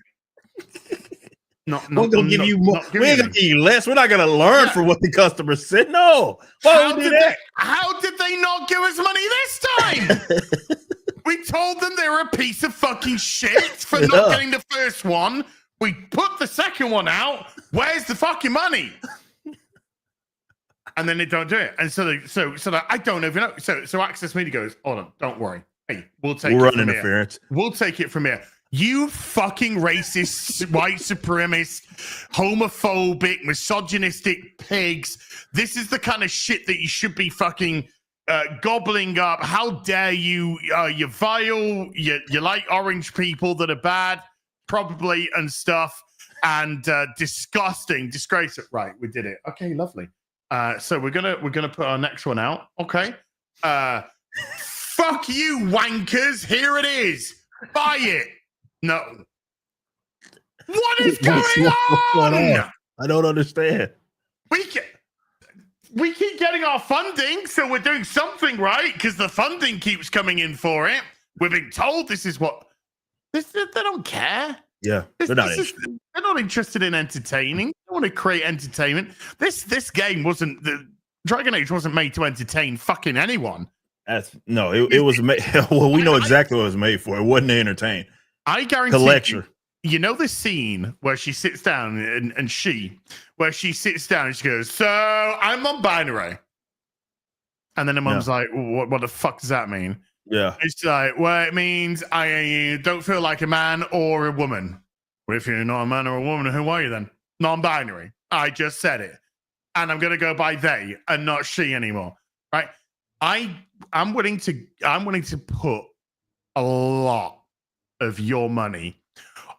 We're gonna give you more. We ain't gonna give you less. We're not gonna learn from what the customer said. No. How did they not give us money this time? We told them they were a piece of fucking shit for not getting the first one. We put the second one out. Where's the fucking money? And then they don't do it. And so I don't even know. So Access Media goes, hold on, don't worry. Hey, we'll take it from interference. Here. We'll take it from here. You fucking racist, white supremacist, homophobic, misogynistic pigs. This is the kind of shit that you should be fucking gobbling up. How dare you? You're vile. You like orange people that are bad, probably, and stuff. And disgusting, disgraceful. Right, we did it. Okay, lovely. So we're gonna put our next one out. Okay. Fuck you, wankers. Here it is. Buy it. No. What is going on? I don't understand. We keep getting our funding, so we're doing something right because the funding keeps coming in for it. We've been told this is what they don't care. Yeah, they're not interested in entertaining. They want to create entertainment. This game wasn't Dragon Age wasn't made to entertain fucking anyone. It was made. Well, we know exactly what it was made for. It wasn't to entertain. I guarantee you know the scene where she sits down and she sits down and she goes, so I'm non-binary. And then the mum's like, what the fuck does that mean? Yeah. It's like, well, it means I don't feel like a man or a woman. Well, if you're not a man or a woman, who are you then? Non-binary. I just said it. And I'm going to go by they and not she anymore. Right? I'm willing to put a lot of your money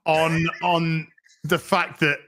on the fact that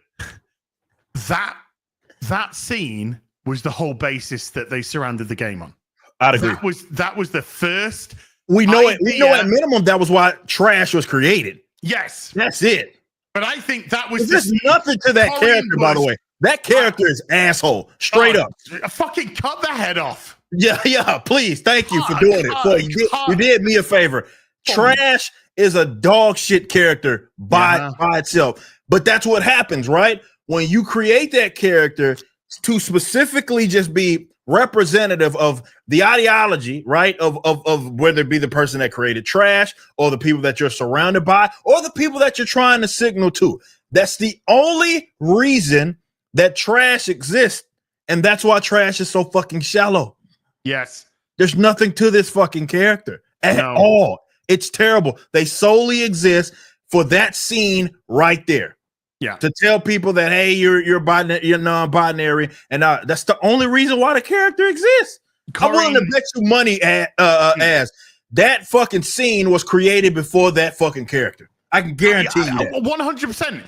scene was the whole basis that they surrounded the game on. I'd agree. That was the first. We know it. We know at minimum that was why Trash was created. Yes, that's it. But I think that was there's nothing to that character, by the way. That character is asshole, straight up. Fucking cut the head off. Yeah. Please, thank you for doing it. So you did me a favor. Trash is a dog shit character by itself. But that's what happens, right? When you create that character to specifically just be representative of the ideology, right? Of whether it be the person that created Trash or the people that you're surrounded by or the people that you're trying to signal to. That's the only reason that Trash exists. And that's why Trash is so fucking shallow. Yes. There's nothing to this fucking character at all. It's terrible. They solely exist for that scene right there. Yeah. To tell people that, hey, you're non-binary, and that's the only reason why the character exists. I'm willing to bet you money as that fucking scene was created before that fucking character. I can guarantee you that. 100%.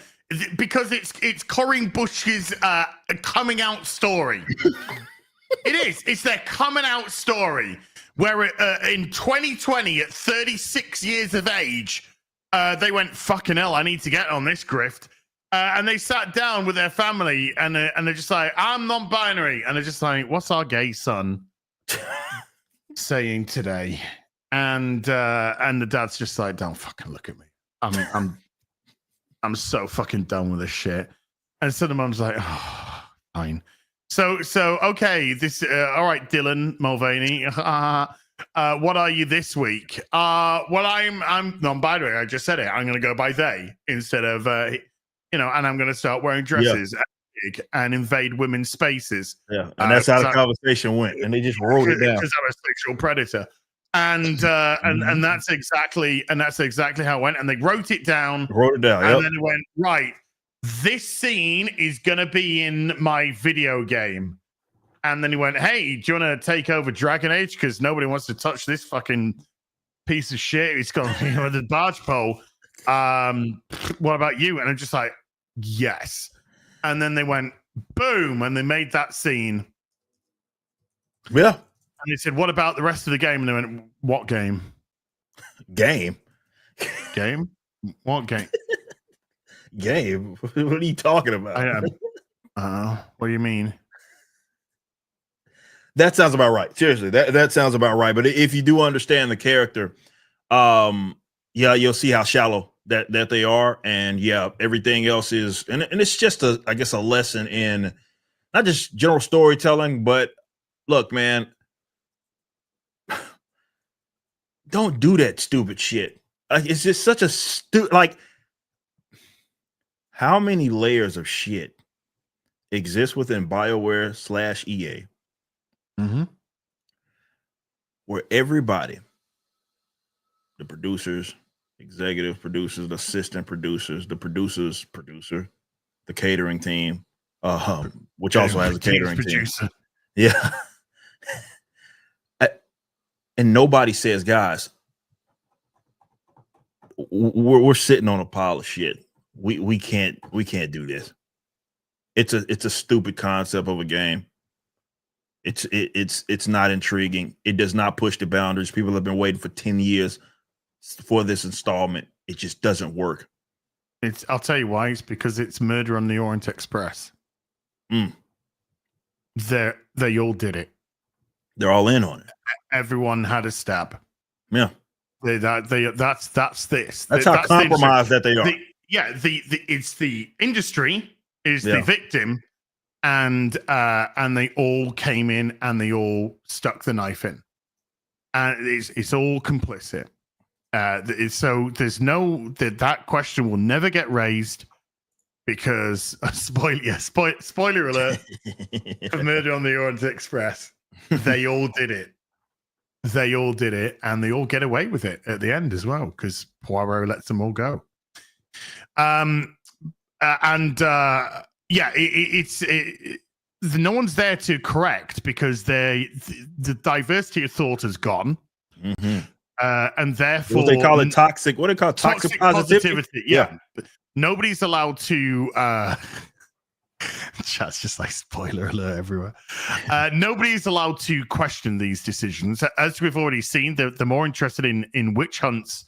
Because it's Corinne Bush's coming out story. It is. It's their coming out story. Where in 2020, at 36 years of age, they went, fucking hell, I need to get on this grift. And they sat down with their family and they're just like, I'm non-binary. And they're just like, what's our gay son saying today? And the dad's just like, don't fucking look at me. I'm so fucking done with this shit. And so the mom's like, oh, fine. So okay, this all right, Dylan Mulvaney. What are you this week? Well, I'm non-binary. I just said it. I'm gonna go by they instead of and I'm gonna start wearing dresses and invade women's spaces. Yeah, and that's how the conversation went. And they just wrote it down. Because I'm a sexual predator. And that's exactly how it went. And they wrote it down. And then they went, right, this scene is gonna be in my video game. And then he went, hey, do you want to take over Dragon Age? Because nobody wants to touch this fucking piece of shit. It's got the barge pole. What about you? And I'm just like, yes. And then they went, boom, and they made that scene. Yeah. And they said, what about the rest of the game? And they went, what game? Game? What game? Game? What are you talking about? What do you mean? That sounds about right. Seriously, that sounds about right. But if you do understand the character, you'll see how shallow that they are. And yeah, everything else is, and it's just a lesson in not just general storytelling, but look, man, don't do that stupid shit. It's just such a how many layers of shit exist within BioWare/EA? Mm-hmm. Where everybody, the producers, executive producers, the assistant producers, the producer, the catering team, which also has a catering team. Yeah. And nobody says, guys, we're sitting on a pile of shit. We can't do this. It's a stupid concept of a game. It's not intriguing. It does not push the boundaries. People have been waiting for 10 years for this installment. It just doesn't work. I'll tell you why. It's because it's Murder on the Orient Express. They all did it. They're all in on it. Everyone had a stab. Yeah. That's this. That's how compromised that they are. It's the industry is the victim. And they all came in and they all stuck the knife in, and it's all complicit. So there's that question will never get raised because spoiler alert of Murder on the Orient Express. They all did it. And they all get away with it at the end as well because Poirot lets them all go. No one's there to correct because the diversity of thought has gone, and therefore what they call it toxic. What do they call toxic positivity? Yeah, nobody's allowed to. Chat's just like spoiler alert everywhere. Nobody's allowed to question these decisions, as we've already seen. They're more interested in witch hunts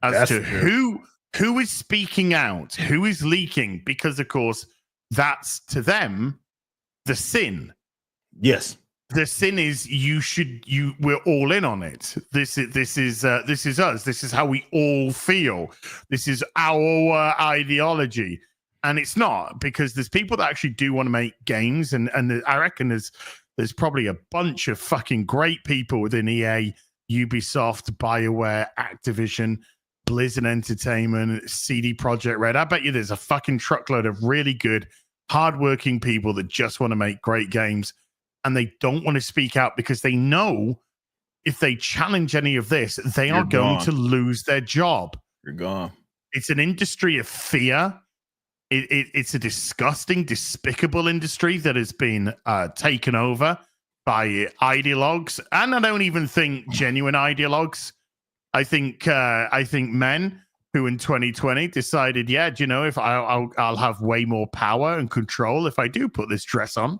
as to who is speaking out, who is leaking, because of course that's to them the sin. Yes, the sin is we're all in on it. This is us. This is how we all feel. This is our ideology, and it's not, because there's people that actually do want to make games, and I reckon there's probably a bunch of fucking great people within EA, Ubisoft, BioWare, Activision, Blizzard Entertainment, CD Projekt Red. I bet you there's a fucking truckload of really good, hardworking people that just want to make great games, and they don't want to speak out because they know if they challenge any of this, they You're are going gone. to lose their job. You're gone. It's an industry of fear. It's a disgusting, despicable industry that has been taken over by ideologues, and I don't even think genuine ideologues. I think men who in 2020 decided, yeah, do you know, if I'll have way more power and control if I do put this dress on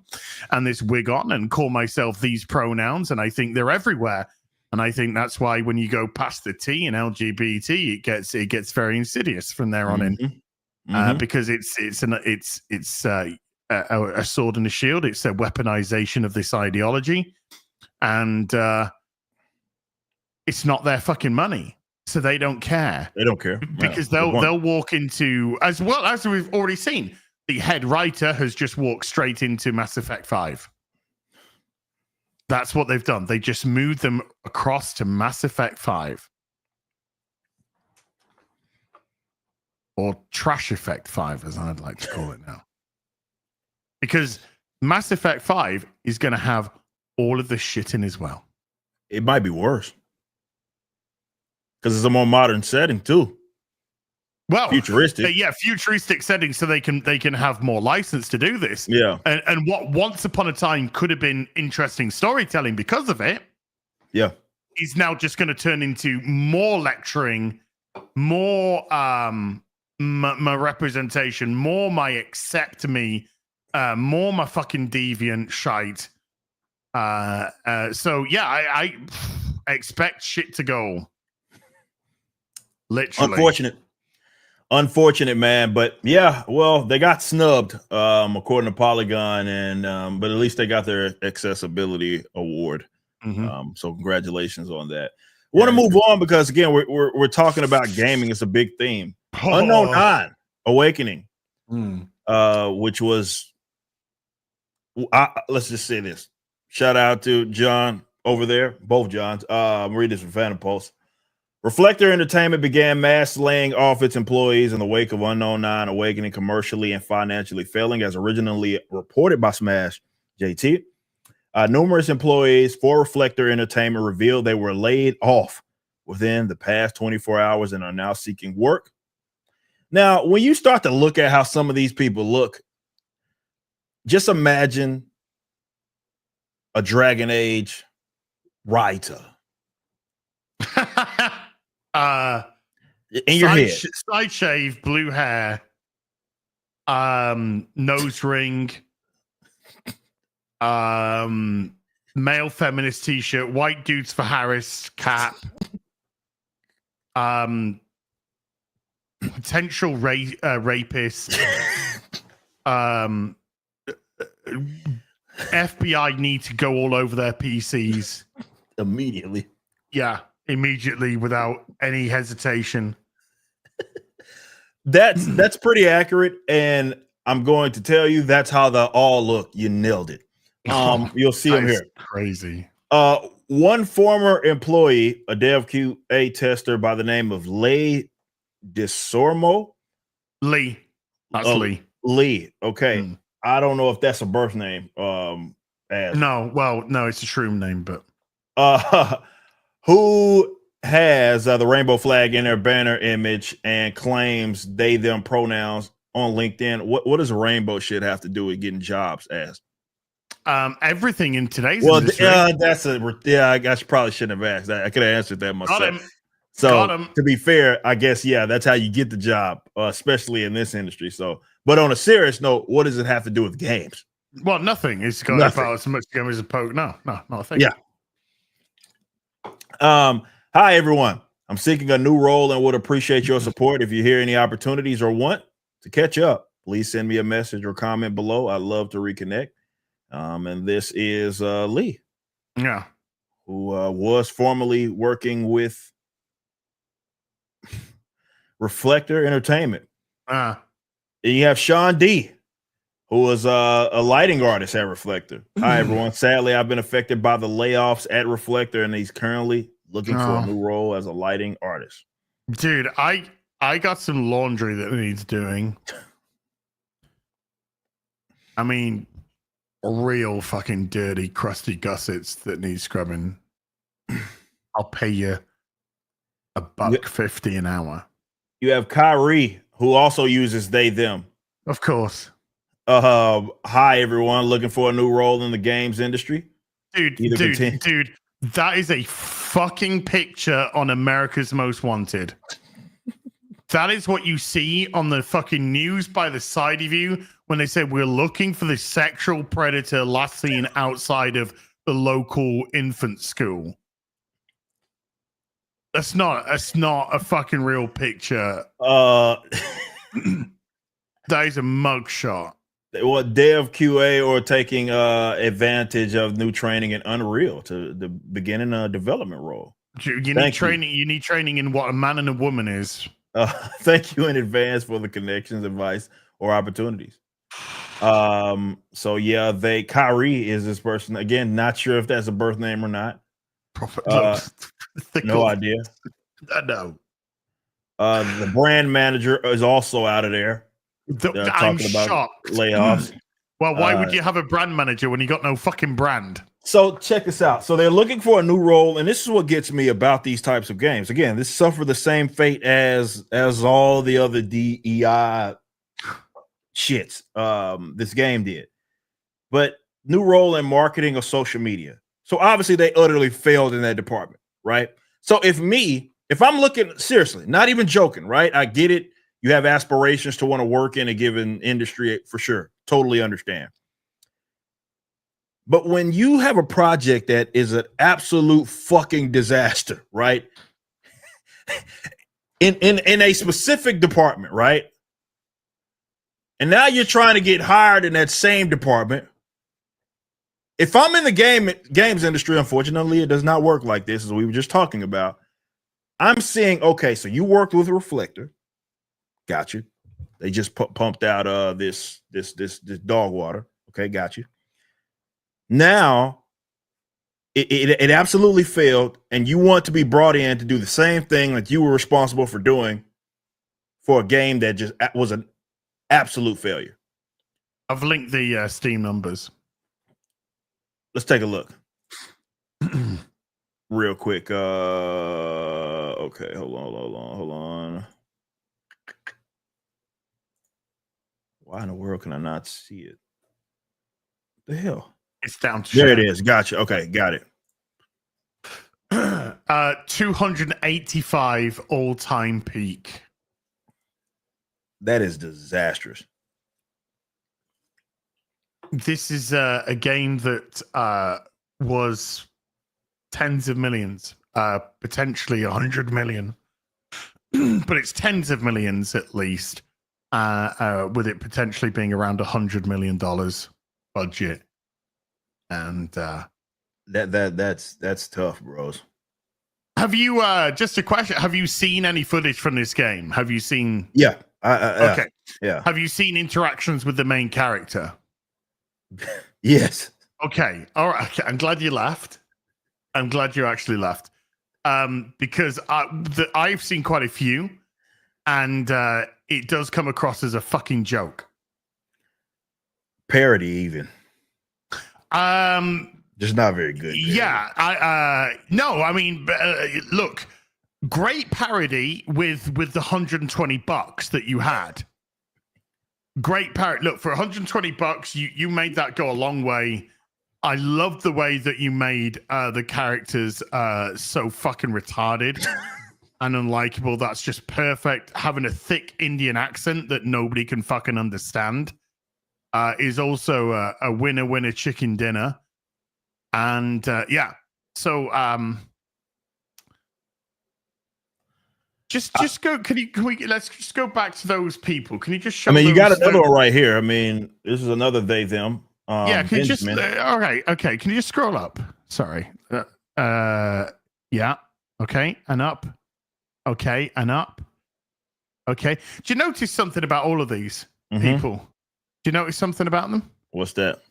and this wig on and call myself these pronouns, and I think they're everywhere. And I think that's why when you go past the T in LGBT, it gets very insidious from there on in. Because it's a sword and a shield. It's a weaponization of this ideology, and it's not their fucking money, so they don't care. They don't care because they'll walk into, as well as we've already seen, the head writer has just walked straight into Mass Effect 5. That's what they've done. They just moved them across to Mass Effect 5. Or Trash Effect 5, as I'd like to call it now. Because Mass Effect 5 is going to have all of the shit in as well. It might be worse. Because it's a more modern setting, too. Well, futuristic. Futuristic setting, so they can have more license to do this. Yeah. And what once upon a time could have been interesting storytelling because of it, yeah, is now just going to turn into more lecturing, more my representation, more my accept me, more my fucking deviant shite. So yeah, I expect shit to go. Literally. Unfortunate, man. But yeah, well, they got snubbed, according to Polygon, and but at least they got their accessibility award. So congratulations on that. I want to move on because again, we're talking about gaming. It's a big theme. Unknown 9 Awakening, which was let's just say this. Shout out to John over there, both Johns. I'm reading this from Phantom Post. Reflector Entertainment began mass laying off its employees in the wake of Unknown 9 Awakening commercially and financially failing, as originally reported by Smash JT. Numerous employees for Reflector Entertainment revealed they were laid off within the past 24 hours and are now seeking work. Now, when you start to look at how some of these people look, just imagine a Dragon Age writer. In your head, side shave, blue hair, nose ring, male feminist t-shirt, white dudes for Harris cap, potential rapist, FBI need to go all over their PCs immediately. Yeah. Immediately without any hesitation. That's pretty accurate, and I'm going to tell you that's how they all look. You nailed it. You'll see them here. Crazy. One former employee, a dev QA tester by the name of Lee DeSormo. Lee. That's Lee. Lee. Okay. I don't know if that's a birth name. No, it's a shroom name, but who has the rainbow flag in their banner image and claims they them pronouns on LinkedIn. What does rainbow shit have to do with getting jobs? Asked. Everything in today's industry. I guess probably shouldn't have asked that. I could have answered that myself. So to be fair, I guess that's how you get the job, especially in this industry. So, but on a serious note, what does it have to do with games? Well, nothing. It's got about as much game as a poke. No, not a thing. Yeah. Hi everyone. I'm seeking a new role and would appreciate your support. If you hear any opportunities or want to catch up, please send me a message or comment below. I'd love to reconnect. And this is Lee. Yeah. Who was formerly working with Reflector Entertainment. And you have Sean D, who was a lighting artist at Reflector. Hi everyone. Sadly, I've been affected by the layoffs at Reflector, and he's currently looking for a new role as a lighting artist. Dude, I got some laundry that needs doing. I mean, real fucking dirty, crusty gussets that need scrubbing. I'll pay you $1.50 an hour. You have Kyrie, who also uses they them. Of course. Hi everyone, looking for a new role in the games industry. Dude, that is a fucking picture on America's Most Wanted. That is what you see on the fucking news by the side of you when they say we're looking for the sexual predator last seen outside of the local infant school. That's not a fucking real picture. That is a mugshot. What dev QA or taking advantage of new training in Unreal to the beginning a development role. You need training. You need training in what a man and a woman is. Thank you in advance for the connections, advice, or opportunities. So yeah, Kyrie is this person again. Not sure if that's a birth name or not. No idea. No. The brand manager is also out of there. I'm shocked. Layoffs. Well, why would you have a brand manager when you got no fucking brand? So check this out. So they're looking for a new role, and this is what gets me about these types of games. Again, this suffered the same fate as all the other DEI shits this game did. But new role in marketing or social media. So obviously they utterly failed in that department, right? So if I'm looking seriously, not even joking, right? I get it. You have aspirations to want to work in a given industry for sure. Totally understand. But when you have a project that is an absolute fucking disaster, right? in a specific department, right? And now you're trying to get hired in that same department. If I'm in the games industry, unfortunately, it does not work like this, as we were just talking about. I'm seeing, okay, so you worked with Reflector. Got you. They just pumped out this dog water. Okay, got you. Now it absolutely failed, and you want to be brought in to do the same thing that you were responsible for doing for a game that just was an absolute failure. I've linked the Steam numbers. Let's take a look real quick. Okay, hold on. Why in the world can I not see it? What the hell? It's down to there. It is. Gotcha. Okay, got it. 285 all-time peak. That is disastrous. This is a game that was tens of millions, potentially 100 million, but it's tens of millions at least. With it potentially being around $100 million budget, and that's tough, bros. Have you just a question? Have you seen any footage from this game? Have you seen? Yeah. Okay. Yeah. Have you seen interactions with the main character? Yes. Okay. All right. Okay. I'm glad you laughed. I'm glad you actually laughed. Because I've seen quite a few, and it does come across as a fucking joke. Parody, even. Just not very good. Parody. Yeah. No, I mean, look, great parody with the $120 that you had. Great parody. Look, for $120, you made that go a long way. I loved the way that you made the characters so fucking retarded. And unlikable. That's just perfect. Having a thick Indian accent that nobody can fucking understand is also a winner chicken dinner. And yeah, so just go. Let's just go back to those people. Can you just show? I mean, you got another one right here. I mean, this is another they them. Yeah, can you just okay. Can you just scroll up? Sorry. Yeah. Okay, and up. Okay, and up. Okay. Do you notice something about all of these people? Do you notice something about them? What's that?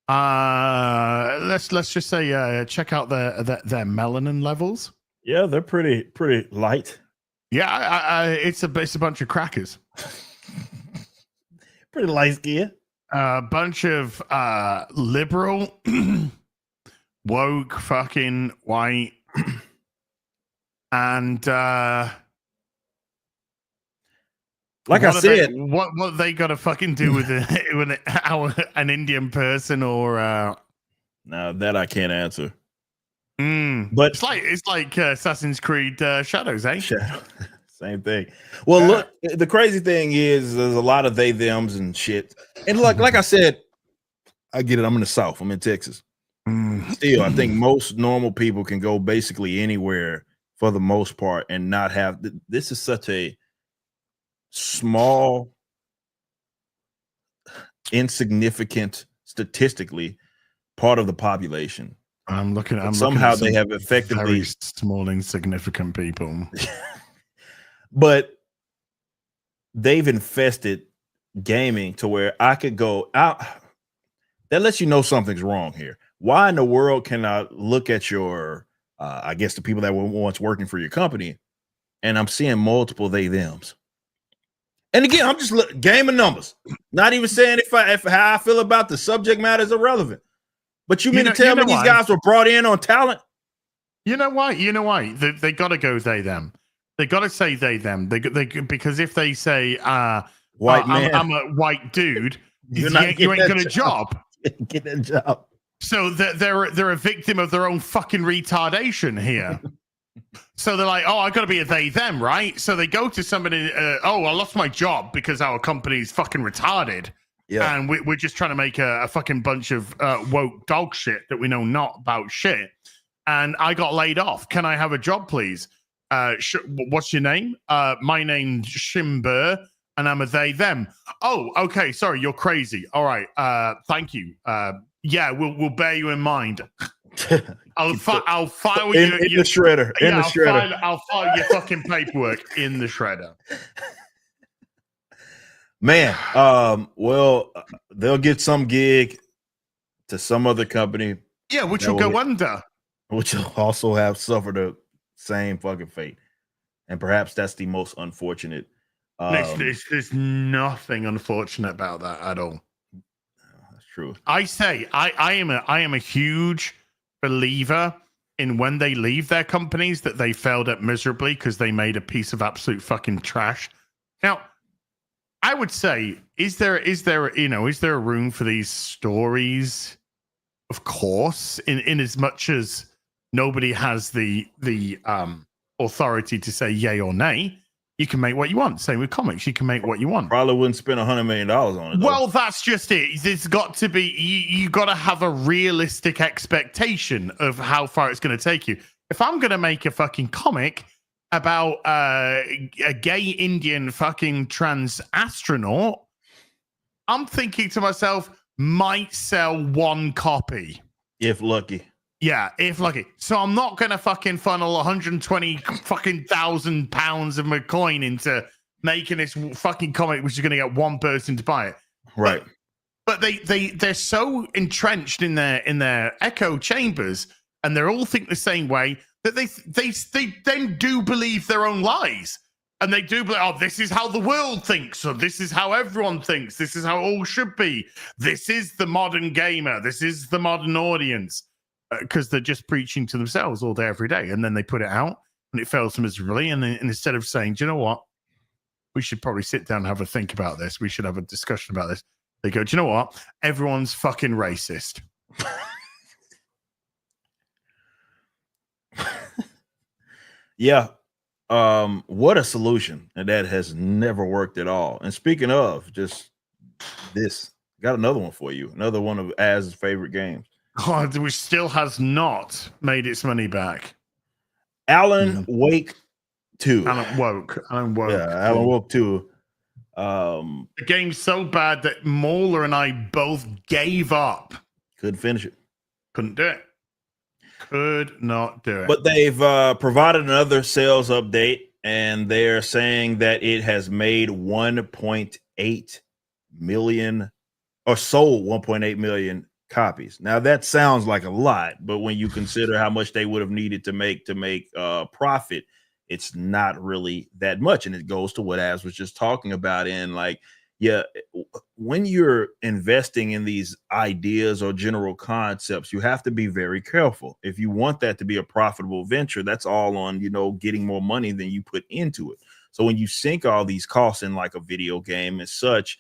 Let's just say check out their melanin levels. Yeah, they're pretty light. Yeah, it's a bunch of crackers. Pretty light skin. A bunch of liberal, woke, fucking white And like I said, what they got to fucking do with an Indian person or now that I can't answer. But it's like Assassin's Creed Shadows, eh? Shadow. Same thing. Well, look, the crazy thing is there's a lot of they thems and shit. And like I said, I get it. I'm in the South. I'm in Texas. Still, I think most normal people can go basically anywhere for the most part and not have. This is such a small, insignificant, statistically part of the population. I'm looking. Somehow they have effectively very small, insignificant people. But they've infested gaming to where I could go out. That lets you know something's wrong here. Why in the world can I look at your, I guess the people that were once working for your company, and I'm seeing multiple they thems. And again, I'm just gaming numbers. Not even saying if how I feel about the subject matter is irrelevant. But you mean to tell me these guys were brought in on talent? You know why? They got to go they them. They got to say they them. They because if they say white man, I'm a white dude, you ain't got a job. Get that job. So they're a victim of their own fucking retardation here. So they're like, oh, I got to be a they them, right? So they go to somebody. Oh, I lost my job because our company's fucking retarded. Yeah, and we're just trying to make a fucking bunch of woke dog shit that we know not about shit. And I got laid off. Can I have a job, please? What's your name? My name's Shimber, and I'm a they them. Oh, okay. Sorry, you're crazy. All right. Thank you. Yeah, we'll bear you in mind. I'll file in the shredder. I'll file your fucking paperwork in the shredder. Man, well, they'll get some gig to some other company. Yeah, which will go under. Which will also have suffered the same fucking fate. And perhaps that's the most unfortunate. There's nothing unfortunate about that at all. That's true. I say I am a huge believer in when they leave their companies that they failed at miserably because they made a piece of absolute fucking trash. Now, I would say, is there a room for these stories? Of course, in as much as nobody has the authority to say yay or nay, you can make what you want. Same with comics, you can make what you want. Probably wouldn't spend $100 million on it. Well, that's just it. There's got to be you got to have a realistic expectation of how far it's going to take you. If I'm going to make a fucking comic about a gay Indian fucking trans astronaut, I'm thinking to myself, might sell one copy. If lucky. Yeah, if lucky. So I'm not going to fucking funnel 120 fucking £1,000 of my coin into making this fucking comic, which is going to get one person to buy it. Right. But they're so entrenched in their echo chambers, and they all think the same way, that they then do believe their own lies. And they do believe, oh, this is how the world thinks, or this is how everyone thinks, this is how it all should be. This is the modern gamer, this is the modern audience. Because they're just preaching to themselves all day, every day. And then they put it out, and it fails miserably. And instead of saying, do you know what? We should probably sit down and have a think about this. We should have a discussion about this. They go, do you know what? Everyone's fucking racist. Yeah. What a solution. And that has never worked at all. And speaking of just this, got another one for you. Another one of Az's favorite games. God, which still has not made its money back. Alan Wake 2. Alan Woke. Yeah, Alan Woke 2. The game's so bad that Mauler and I both gave up. Couldn't finish it. Couldn't do it. Could not do it. But they've provided another sales update, and they're saying that it has made 1.8 million, or sold 1.8 million copies. Now that sounds like a lot, but when you consider how much they would have needed to make profit, it's not really that much. And it goes to what Az was just talking about, in like, yeah, when you're investing in these ideas or general concepts, you have to be very careful. If you want that to be a profitable venture, that's all on, getting more money than you put into it. So when you sink all these costs in like a video game and such,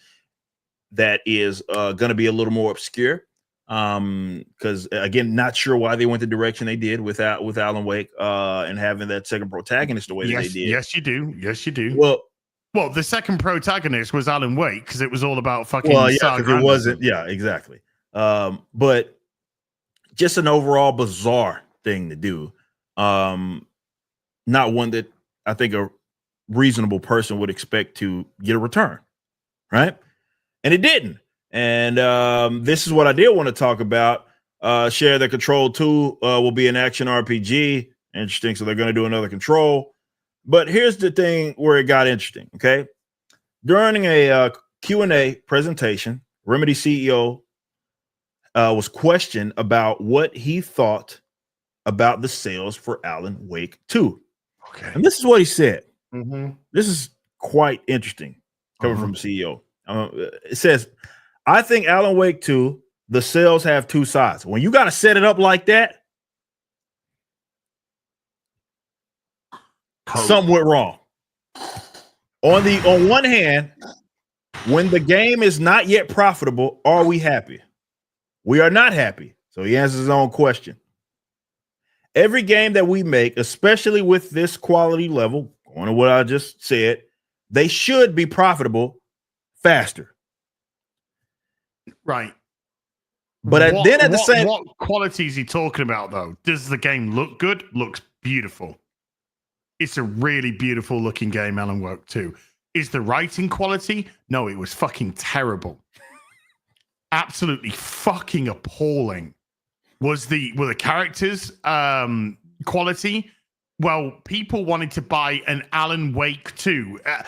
that is going to be a little more obscure. Because again, not sure why they went the direction they did with Alan Wake and having that second protagonist the way that they did. Yes, you do. Yes, you do. Well, the second protagonist was Alan Wake because it was all about fucking. Well, yeah, because it wasn't. Yeah, exactly. But just an overall bizarre thing to do. Not one that I think a reasonable person would expect to get a return, right? And it didn't. And this is what I did want to talk about. Share the Control 2 will be an action RPG. Interesting. So they're going to do another Control. But here's the thing where it got interesting, okay? During a Q&A presentation, Remedy CEO was questioned about what he thought about the sales for Alan Wake 2. Okay. And this is what he said. Mm-hmm. This is quite interesting coming from the CEO. It says, I think Alan Wake 2, the sales have two sides. When you got to set it up like that, something went wrong. On one hand, when the game is not yet profitable, are we happy? We are not happy. So he answers his own question. Every game that we make, especially with this quality level, going to what I just said, they should be profitable faster. Right. But what quality is he talking about, though? Does the game look good? Looks beautiful. It's a really beautiful looking game, Alan Wake 2. Is the writing quality? No, it was fucking terrible. Absolutely fucking appalling. Were the characters quality? Well, people wanted to buy an Alan Wake 2. I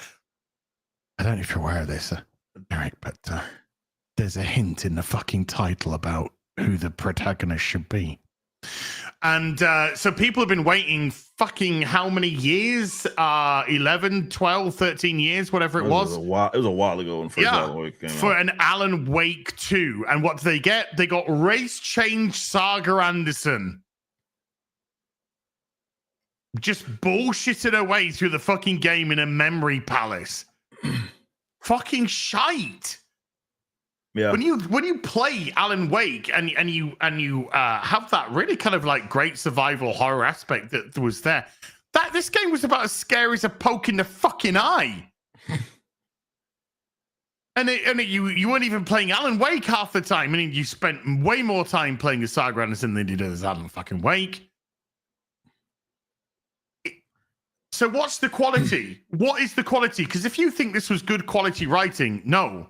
don't know if you're aware of this, Eric, but there's a hint in the fucking title about who the protagonist should be. And so people have been waiting fucking how many years? 11, 12, 13 years, whatever it was. It was a while ago when first Alan Wake came for out. an Alan Wake 2. And what do they get? They got race change Saga Anderson. Just bullshitted away through the fucking game in a memory palace. Fucking shite. Yeah. When you play Alan Wake and you have that really kind of like great survival horror aspect that was there, that this game was about as scary as a poke in the fucking eye. and you weren't even playing Alan Wake half the time. I mean, you spent way more time playing as Saga Anderson than you did as Alan fucking Wake. So what's the quality? What is the quality? Because if you think this was good quality writing, no.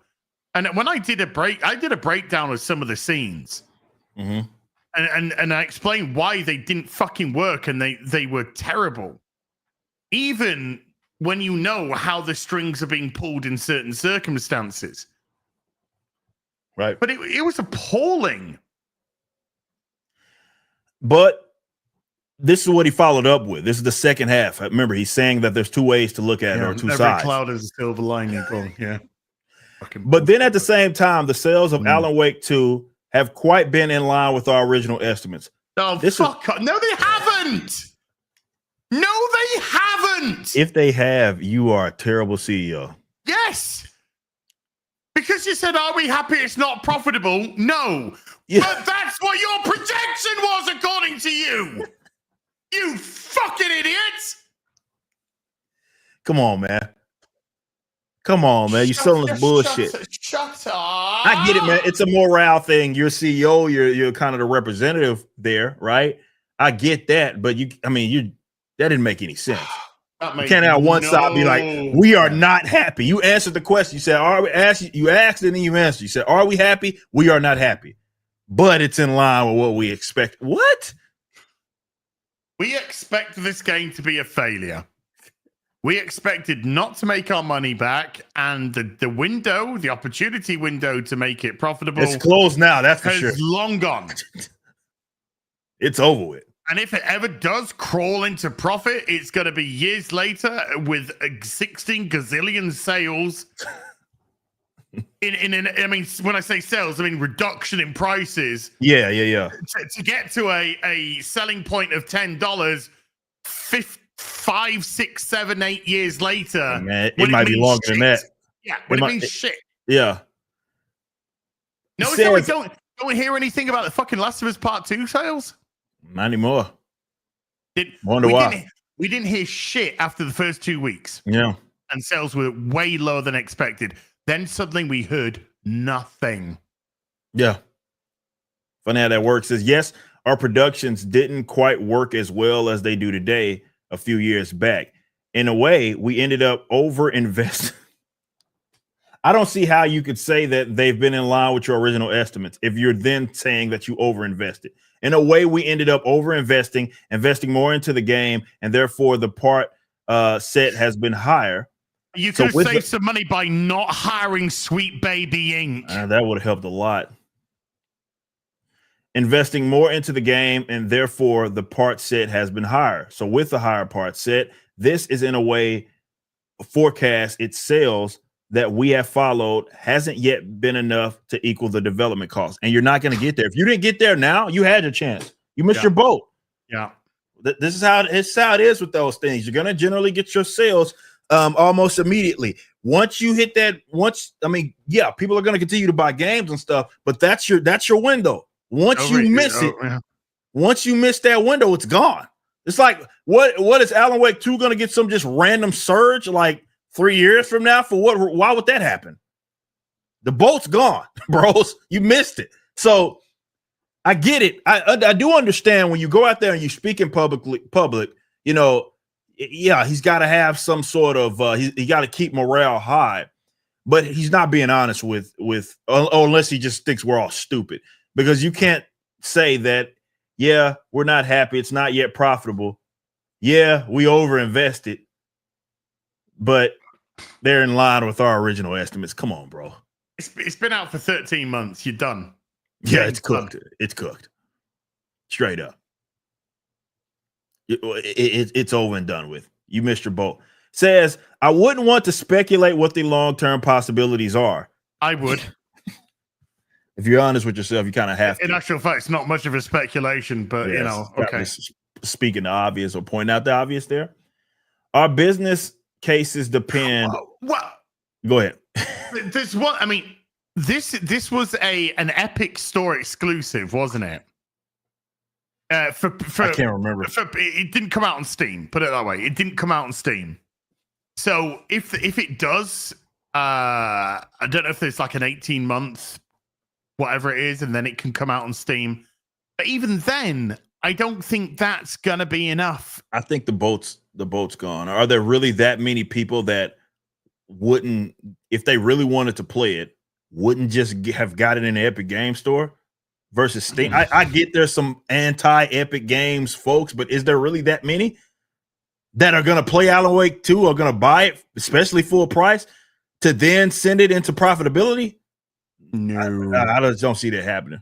And when I did a breakdown of some of the scenes, and I explained why they didn't fucking work and they were terrible. Even when you know how the strings are being pulled in certain circumstances. Right. But it was appalling. But this is what he followed up with. This is the second half. Remember, he's saying that there's two ways to look at it, or two sides. Every cloud has a silver lining. Yeah. But then at the same time, the sales of Alan Wake 2 have quite been in line with our original estimates. Oh, no, they haven't. No, they haven't. If they have, you are a terrible CEO. Yes. Because you said, are we happy it's not profitable? No. Yeah. But that's what your projection was, according to you. You fucking idiots. Come on, man. You're selling us bullshit. Shut up. I get it, man. It's a morale thing. You're CEO. You're kind of the representative there, right? I get that, but that didn't make any sense. You can't have one side be like, we are not happy. You answered the question. You said, you asked and then you answered. You said, are we happy? We are not happy. But it's in line with what we expect. What? We expect this game to be a failure. We expected not to make our money back, and the opportunity window to make it profitable, it's closed now. That's for sure. It's long gone. It's over with. And if it ever does crawl into profit, it's going to be years later with 16 gazillion sales. I mean, when I say sales, I mean reduction in prices. Yeah. To get to a selling point of $10, 5, 6, 7, 8 years later, Man, it might be longer than that. Yeah, when it means shit. Yeah. No, so we don't hear anything about the fucking Last of Us Part 2 sales? Not anymore. Wonder why. We didn't hear shit after the first 2 weeks. Yeah. And sales were way lower than expected. Then suddenly we heard nothing. Yeah. Funny how that works. Is yes, our productions didn't quite work as well as they do today a few years back. In a way, we ended up over investing. I don't see how you could say that they've been in line with your original estimates if you're then saying that you over invested. In a way, we ended up over investing more into the game, and therefore the part set has been higher. You could have saved some money by not hiring Sweet Baby Inc. That would have helped a lot. Investing more into the game, and therefore the part set has been higher. So with the higher part set, this is in a way forecast its sales that we have followed hasn't yet been enough to equal the development cost. And you're not going to get there. If you didn't get there now, you had your chance. You missed your boat. Yeah. This is how it is with those things. You're going to generally get your sales almost immediately. Once you hit that, people are going to continue to buy games and stuff, but that's your window. Once you miss that window, it's gone. It's like, what is Alan Wake 2 going to get some just random surge like 3 years from now? For what? Why would that happen? The boat's gone, bros. You missed it. So I get it. I do understand when you go out there and you speak in public, he's got to have some sort of he got to keep morale high, but he's not being honest with unless he just thinks we're all stupid, because you can't say that, yeah, we're not happy, it's not yet profitable. Yeah, we overinvested, but they're in line with our original estimates. Come on, bro. It's been out for 13 months. You're done. Yeah, it's cooked. It's cooked. Straight up. It's over and done with. You missed your boat. Says, I wouldn't want to speculate what the long-term possibilities are. I would. If you're honest with yourself, you kind of have to. In actual fact, it's not much of a speculation, but okay. Speaking the obvious or pointing out the obvious there. Our business cases depend. What? Go ahead. This was an Epic Store exclusive, wasn't it? I can't remember. It didn't come out on Steam. Put it that way. It didn't come out on Steam. So if it does, I don't know if there's like an 18-month, whatever it is, and then it can come out on Steam. But even then, I don't think that's gonna be enough. I think the boat's gone. Are there really that many people that wouldn't, if they really wanted to play it, wouldn't just have got it in the Epic Game Store versus Steam? I get there's some anti-Epic Games folks, but is there really that many that are going to play Alan Wake 2 or going to buy it, especially full price, to then send it into profitability? No. I just don't see that happening.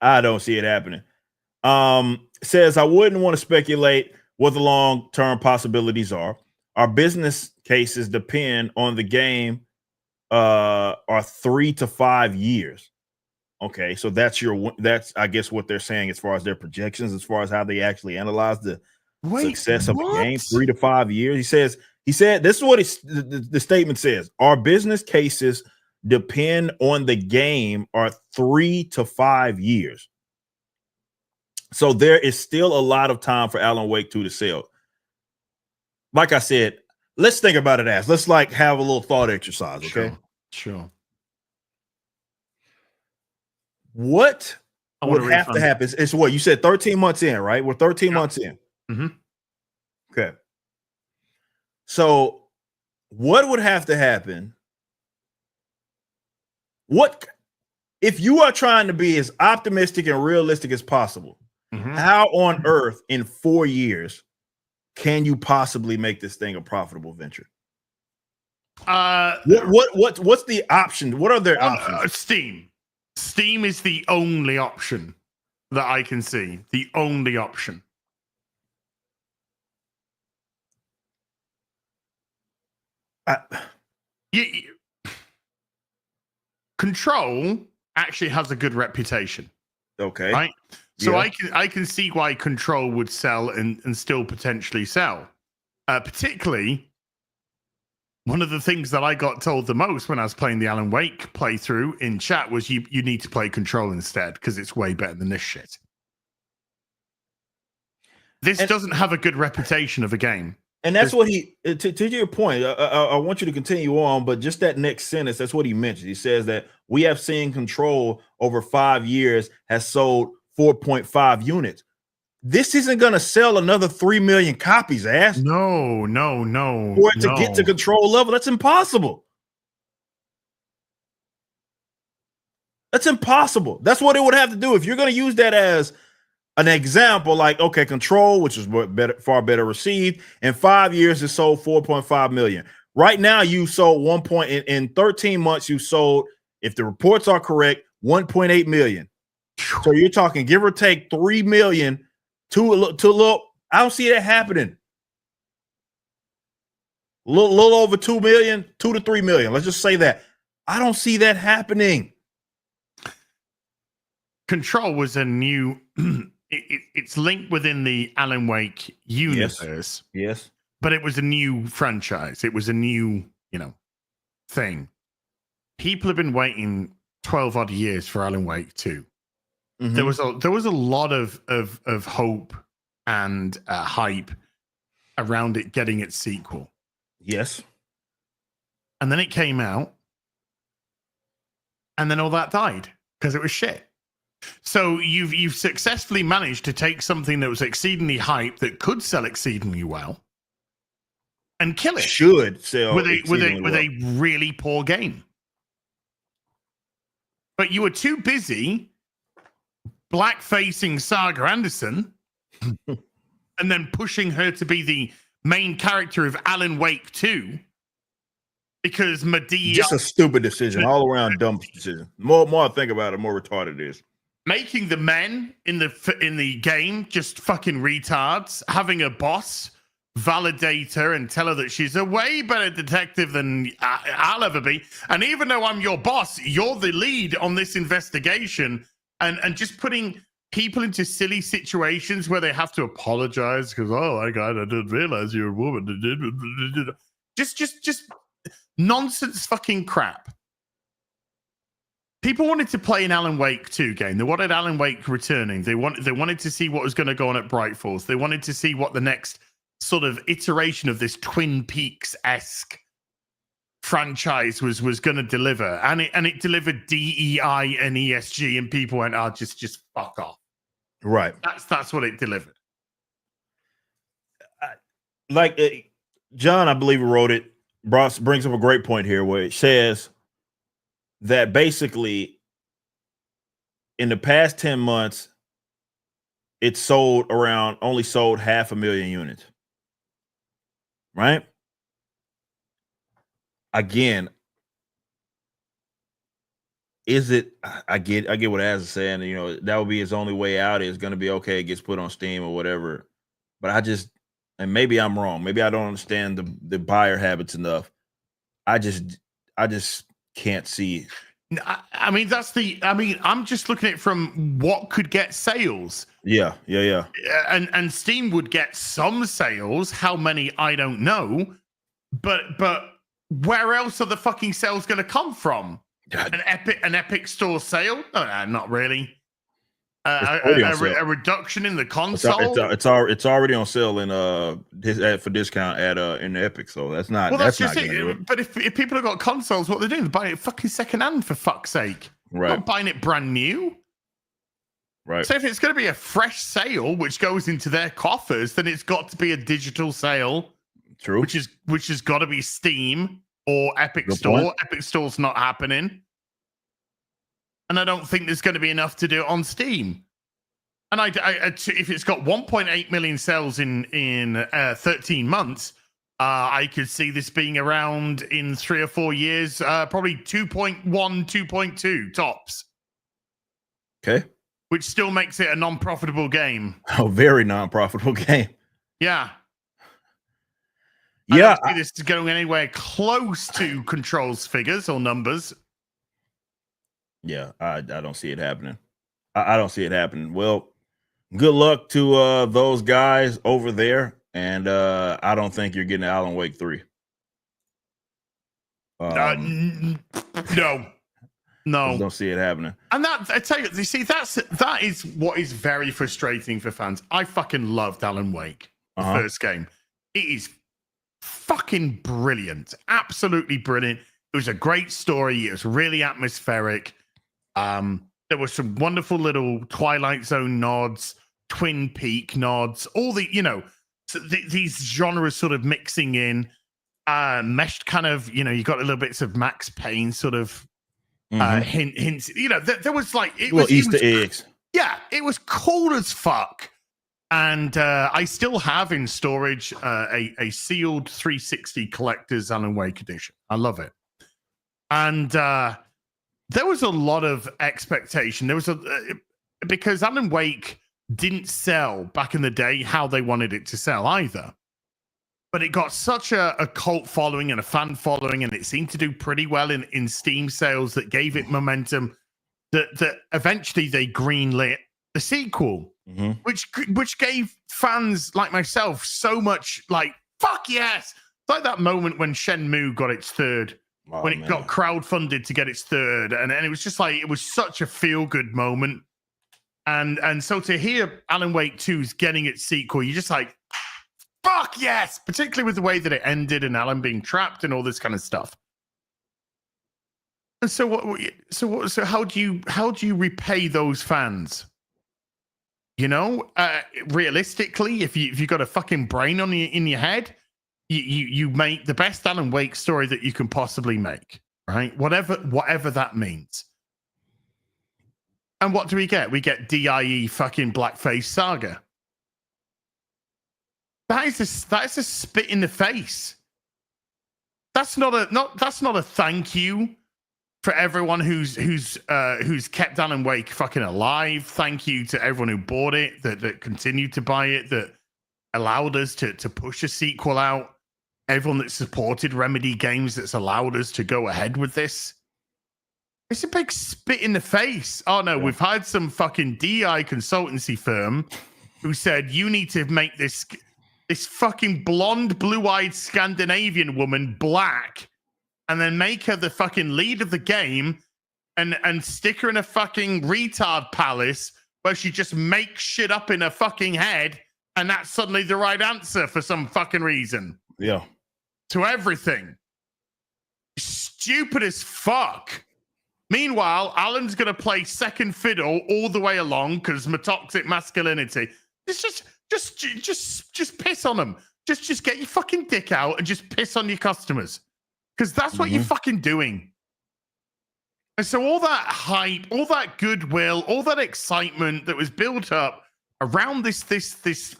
I don't see it happening. Says, I wouldn't want to speculate what the long-term possibilities are. Our business cases depend on the game are 3 to 5 years. Okay, so that's I guess what they're saying as far as their projections, as far as how they actually analyze the success of a game. 3 to 5 years. He said this is what the statement says. Our business cases depend on the game are 3 to 5 years. So there is still a lot of time for Alan Wake 2 to sell. Like I said, let's think about it as let's like have a little thought exercise. Okay. Sure. What would have to happen? It's what you said, 13 months in, right? We're 13 months in. Mm-hmm. Okay. So what would have to happen? What if you are trying to be as optimistic and realistic as possible? Mm-hmm. How on earth in 4 years can you possibly make this thing a profitable venture? What's the option? What are their options? Steam is the only option that I can see. The only option. Control actually has a good reputation. Okay. Right. So I can see why Control would sell and still potentially sell. Particularly, one of the things that I got told the most when I was playing the Alan Wake playthrough in chat was you need to play Control instead because it's way better than this shit. This doesn't have a good reputation of a game. And that's what he, to your point, I want you to continue on, but just that next sentence, that's what he mentioned. He says that we have seen Control over 5 years has sold 4.5 units. This isn't going to sell another 3 million copies, ass. No. For it to get to Control level, that's impossible. That's impossible. That's what it would have to do. If you're going to use that as an example, like, okay, Control, which is far better received, in 5 years it sold 4.5 million. Right now, you sold in 13 months, you sold, if the reports are correct, 1.8 million. So you're talking give or take 3 million to a little. I don't see that happening. Little over 2 million, 2 to 3 million. Let's just say that. I don't see that happening. Control was a new. It's linked within the Alan Wake universe. Yes. But it was a new franchise. It was a new, thing. People have been waiting 12 odd years for Alan Wake 2. Mm-hmm. There was a lot of hope and hype around it getting its sequel. Yes. And then it came out, and then all that died because it was shit. So you've successfully managed to take something that was exceedingly hyped that could sell exceedingly well and kill it. Should sell with a really poor game. But you were too busy blackfacing Saga Anderson and then pushing her to be the main character of Alan Wake 2 because Medea... Just a stupid decision, all around dumb decision. More I think about it, more retarded it is. Making the men in the game just fucking retards, having a boss validate her and tell her that she's a way better detective than I'll ever be. And even though I'm your boss, you're the lead on this investigation, and just putting people into silly situations where they have to apologize because, oh my God, I didn't realize you're a woman. Just nonsense fucking crap. People wanted to play an Alan Wake 2 game. They wanted Alan Wake returning. They wanted to see what was going to go on at Bright Falls. They wanted to see what the next sort of iteration of this Twin Peaks-esque franchise was going to deliver. And it delivered DEI and ESG, and people went, oh, just fuck off. Right. That's what it delivered. John, I believe, wrote it, brings up a great point here where it says that basically in the past 10 months, only sold 500,000 units. Right? Again, is it, I get what Az is saying, that would be his only way out. Is going to be, okay, it gets put on Steam or whatever. But and maybe I'm wrong. Maybe I don't understand the buyer habits enough. I just can't see. I'm just looking at it from what could get sales. Yeah. And Steam would get some sales. How many, I don't know. But where else are the fucking sales going to come from? An Epic Store sale? No, not really. A reduction in the console. It's already on sale in for discount in the Epic, so that's not. Well, that's just it. But if people have got consoles, what they're doing, they're buying it fucking secondhand for fuck's sake. Right. Not buying it brand new. Right. So if it's going to be a fresh sale which goes into their coffers, then it's got to be a digital sale. True. Which has got to be Steam or Epic Good Store. point. Epic Store's not happening. And I don't think there's going to be enough to do it on Steam. And if it's got 1.8 million sales in 13 months, I could see this being around in 3 or 4 years, probably 2.1, 2.2 tops. Okay. Which still makes it a non-profitable game. A very non-profitable game. Yeah. Yeah. I don't see this going anywhere close to Control's figures or numbers. Yeah, I don't see it happening. I don't see it happening. Well, good luck to those guys over there, and I don't think you're getting Alan Wake 3. No. Just don't see it happening. And that, I tell you see, that is what is very frustrating for fans. I fucking loved Alan Wake, the first game. It is fucking brilliant, absolutely brilliant. It was a great story. It was really atmospheric. There were some wonderful little Twilight Zone nods, Twin Peak nods, all the, these genres sort of mixing in, meshed kind of, you got a little bits of Max Payne sort of hints. There was like Easter eggs. Yeah, it was cool as fuck. And I still have in storage a sealed 360 collector's Alan Wake edition. I love it. And there was a lot of expectation. There was because Alan Wake didn't sell back in the day how they wanted it to sell either. But it got such a cult following and a fan following, and it seemed to do pretty well in Steam sales that gave it momentum that eventually they greenlit the sequel, which gave fans like myself so much like, fuck yes. It's like that moment when Shenmue got its third, when it got crowdfunded to get its third. And it was just like, it was such a feel-good moment. And so to hear Alan Wake 2's getting its sequel, you're just like, fuck yes, particularly with the way that it ended and Alan being trapped and all this kind of stuff. And so so how do you repay those fans? Realistically, if you got a fucking brain in your head, you make the best Alan Wake story that you can possibly make, right? Whatever that means. And what do we get? We get DIE fucking Blackface Saga. That is a spit in the face. That's not a thank you for everyone who's kept Alan Wake fucking alive. Thank you to everyone who bought it, that continued to buy it, that allowed us to push a sequel out. Everyone that supported Remedy Games, that's allowed us to go ahead with this. It's a big spit in the face. Oh no, we've hired some fucking DI consultancy firm who said you need to make this fucking blonde, blue-eyed Scandinavian woman black, and then make her the fucking lead of the game, and stick her in a fucking retard palace where she just makes shit up in her fucking head, and that's suddenly the right answer for some fucking reason. Yeah. To everything. Stupid as fuck. Meanwhile, Alan's going to play second fiddle all the way along because toxic masculinity. It's just piss on them. Just get your fucking dick out and just piss on your customers. Because that's what you're fucking doing. And so all that hype, all that goodwill, all that excitement that was built up around this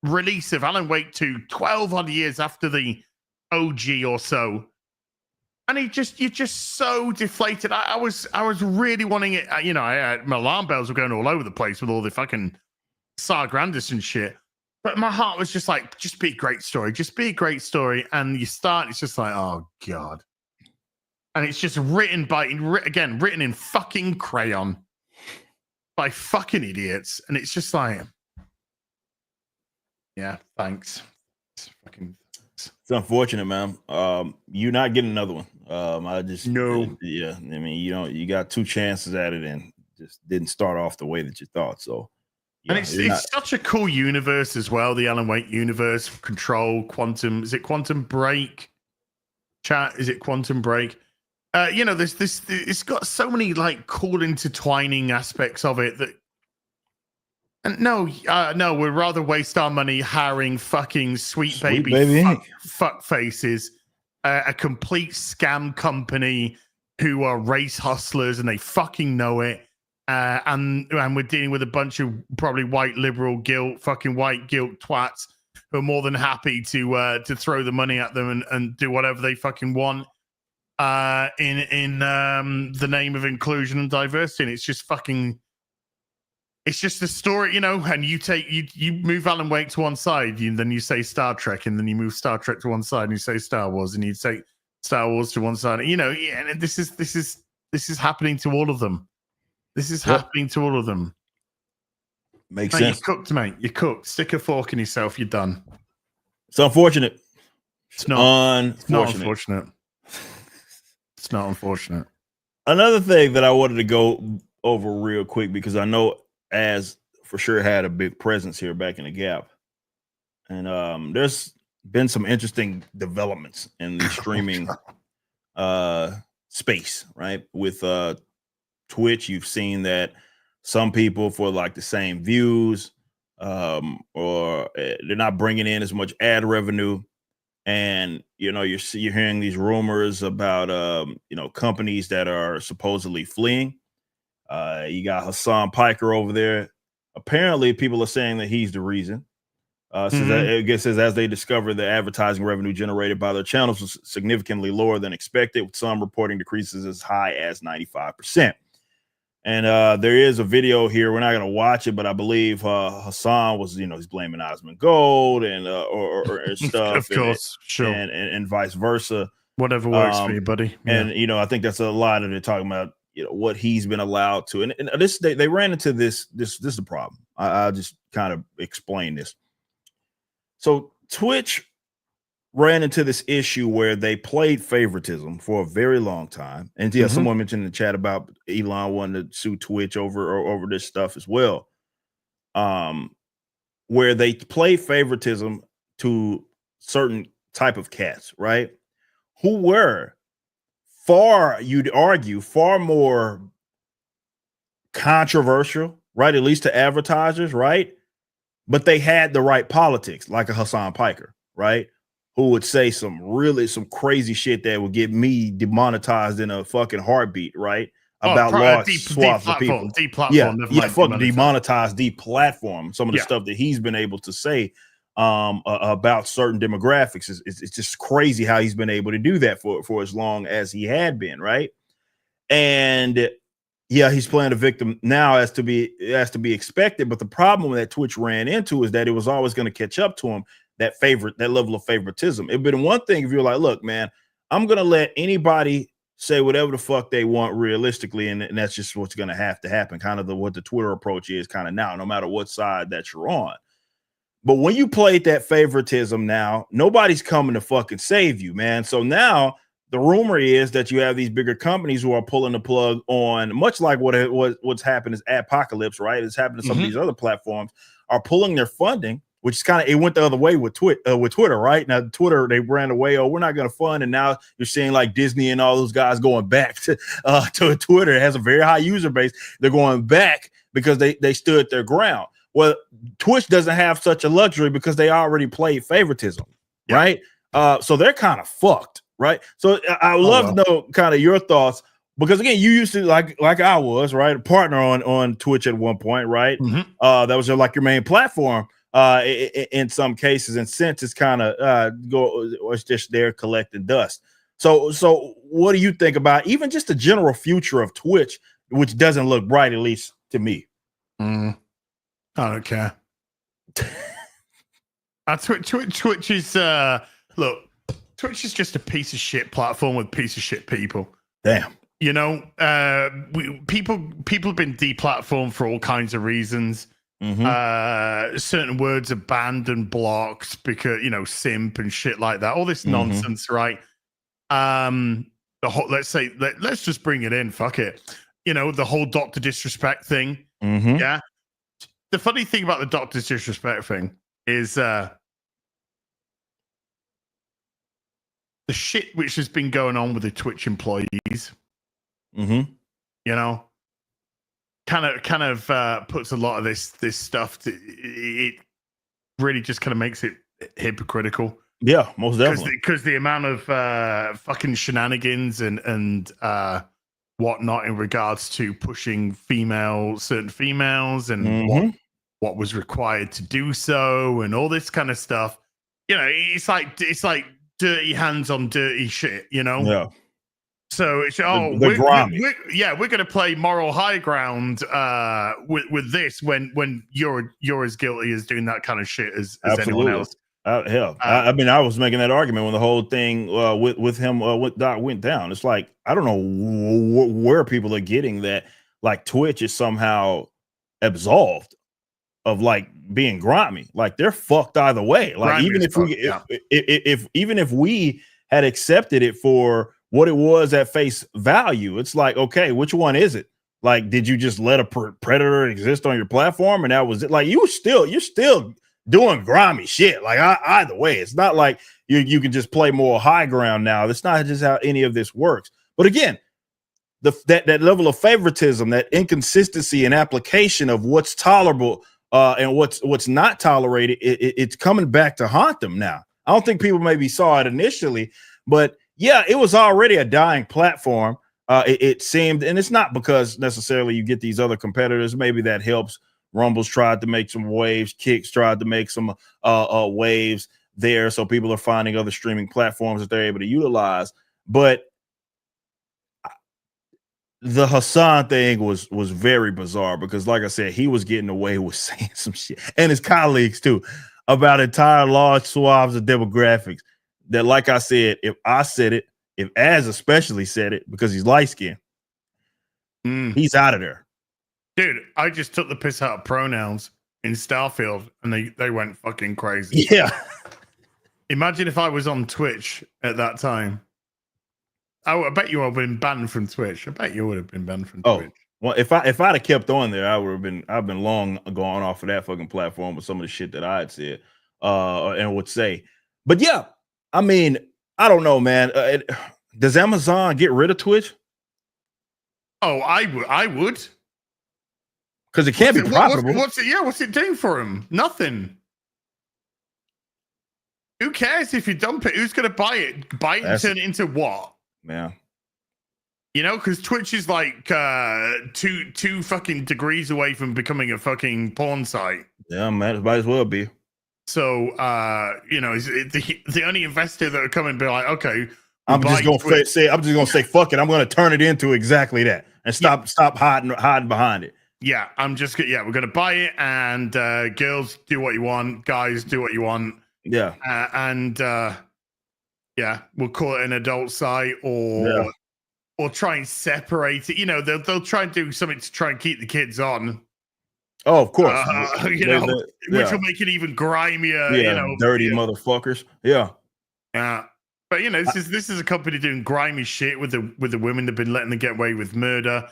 release of Alan Wake 2 12 odd years after the OG or so. And you're just so deflated. I was really wanting it. My alarm bells were going all over the place with all the fucking Saga Anderson shit. But my heart was just like, just be a great story. Just be a great story. And you start, it's just like, oh, God. And it's just written in fucking crayon by fucking idiots. And it's just like, yeah, thanks. It's unfortunate, man. You're not getting another one. No. Yeah. I mean, you got two chances at it and just didn't start off the way that you thought. So, yeah, and it's such a cool universe as well. The Alan Wake universe, Control, Quantum. Is it Quantum Break? Chat, is it Quantum Break? It's got so many like cool intertwining aspects of it that. And no, we'd rather waste our money hiring fucking sweet baby. Fuck faces, a complete scam company who are race hustlers and they fucking know it. And we're dealing with a bunch of probably white liberal white guilt twats who are more than happy to throw the money at them and do whatever they fucking want in the name of inclusion and diversity. And it's just fucking. It's just a story, and you move Alan Wake to one side, and then you say Star Trek, and then you move Star Trek to one side, and you say Star Wars, and you take Star Wars to one side. And this is This is happening to all of them. Happening to all of them. Makes sense. You're cooked, mate. You're cooked. Stick a fork in yourself. You're done. It's unfortunate. It's not unfortunate. It's not unfortunate. Another thing that I wanted to go over real quick, because I know Az for sure had a big presence here back in the Gap. And there's been some interesting developments in the streaming space, right? With Twitch, you've seen that some people, for like the same views, or they're not bringing in as much ad revenue, and you're hearing these rumors about companies that are supposedly fleeing. You got Hassan Piker over there. Apparently, people are saying that he's the reason. Says as they discover the advertising revenue generated by their channels was significantly lower than expected, with some reporting decreases as high as 95%. And there is a video here. We're not going to watch it, but I believe Hassan was, he's blaming Osmond Gold and or stuff, of course, sure, and vice versa. Whatever works for you, buddy. Yeah. And I think that's a lot of it, talking about what he's been allowed to. And this they ran into this is the problem. I'll just kind of explain this. So Twitch ran into this issue where they played favoritism for a very long time. And someone mentioned in the chat about Elon wanting to sue Twitch over this stuff as well. Where they play favoritism to certain type of cats, right? Who were you'd argue, far more controversial, right? At least to advertisers, right? But they had the right politics, like a Hassan Piker, right? Who would say some crazy shit that would get me demonetized in a fucking heartbeat, right? About large swaths of people. Fucking demonetized, deplatform. Some of the stuff that he's been able to say about certain demographics it's just crazy how he's been able to do that for as long as he had been, right? And he's playing a victim now, as to be expected. But the problem that Twitch ran into is that it was always going to catch up to him. That level of favoritism. It'd been one thing if you're like, look, man, I'm gonna let anybody say whatever the fuck they want realistically, and that's just what's gonna have to happen. Kind of what the Twitter approach is kind of now, no matter what side that you're on. But when you played that favoritism, now nobody's coming to fucking save you, man. So now the rumor is that you have these bigger companies who are pulling the plug on, much like what's happened is Apocalypse, right? It's happened to some of these other platforms, are pulling their funding, which is kind of, it went the other way with Twitter, right? Now Twitter, they ran away, we're not going to fund, and now you're seeing like Disney and all those guys going back to Twitter. It has a very high user base. They're going back because they stood their ground. Well, Twitch doesn't have such a luxury because they already played favoritism, right? So they're kind of fucked, right? So I would love to know kind of your thoughts, because again, you used to like I was, right, a partner on Twitch at one point, right? That was like your main platform. In some cases, and since it's kind of it's just there collecting dust. So what do you think about even just the general future of Twitch, which doesn't look bright, at least to me? I don't care. Twitch is look, Twitch is just a piece of shit platform with piece of shit people. Damn. People have been deplatformed for all kinds of reasons. Certain words are banned and blocked because simp and shit like that, all this nonsense, right? Let's just bring it in, fuck it, the whole Dr. Disrespect thing. The funny thing about the Dr. Disrespect thing is the shit which has been going on with the Twitch employees, kind of puts a lot of this stuff it really just kind of makes it hypocritical. Yeah, most definitely. Because the amount of fucking shenanigans and whatnot in regards to pushing certain females and what was required to do so and all this kind of stuff. It's like dirty hands on dirty shit, Yeah. So it's we're going to play moral high ground with this when you're as guilty as doing that kind of shit as anyone else. I mean, I was making that argument when the whole thing with him with Doc went down. It's like I don't know where people are getting that. Like Twitch is somehow absolved of like being grimy. Like they're fucked either way. Like even if we had accepted it for what it was at face value, it's like, okay, which one is it? Like, did you just let a predator exist on your platform and that was it? Like you're still doing grimy shit. Like either way, it's not like you can just play more high ground now. That's not just how any of this works. But again, that level of favoritism, that inconsistency in application of what's tolerable and what's not tolerated, it's coming back to haunt them now. I don't think people maybe saw it initially, but yeah, it was already a dying platform. It seemed, and it's not because necessarily you get these other competitors. Maybe that helps. Rumble's tried to make some waves. Kicks tried to make some waves there. So people are finding other streaming platforms that they're able to utilize. But the Hassan thing was very bizarre because, like I said, he was getting away with saying some shit, and his colleagues too, about entire large swaths of demographics that, like I said, if I said it, if Az especially said it because he's light-skinned, he's out of there. Dude, I just took the piss out of pronouns in Starfield and they went fucking crazy. Yeah. Imagine if I was on Twitch at that time. I bet you would have been banned from Twitch. I bet you would have been banned from Twitch. Well, if I'd have kept on there, I've been long gone off of that fucking platform with some of the shit that I had said and would say. But yeah, I mean, I don't know, man. Does Amazon get rid of Twitch? Oh, I would. Because it can't be profitable. What's it doing for him? Nothing. Who cares if you dump it? Who's going to buy it? Buy it and turn it into what? Yeah. You know, because Twitch is like two fucking degrees away from becoming a fucking porn site. Yeah, man, it might as well be. So, you know, the only investor that would come and be like, okay, I'm just gonna say, fuck it. I'm gonna turn it into exactly that and stop hiding behind it. Yeah, we're gonna buy it, and girls do what you want, guys do what you want. Yeah, we'll call it an adult site or try and separate it. You know, they'll try and do something to try and keep the kids on. Oh, of course. Which will make it even grimier. Yeah, you know, dirty motherfuckers. Yeah. Yeah. But you know, this is a company doing grimy shit with the women that've been letting them get away with murder.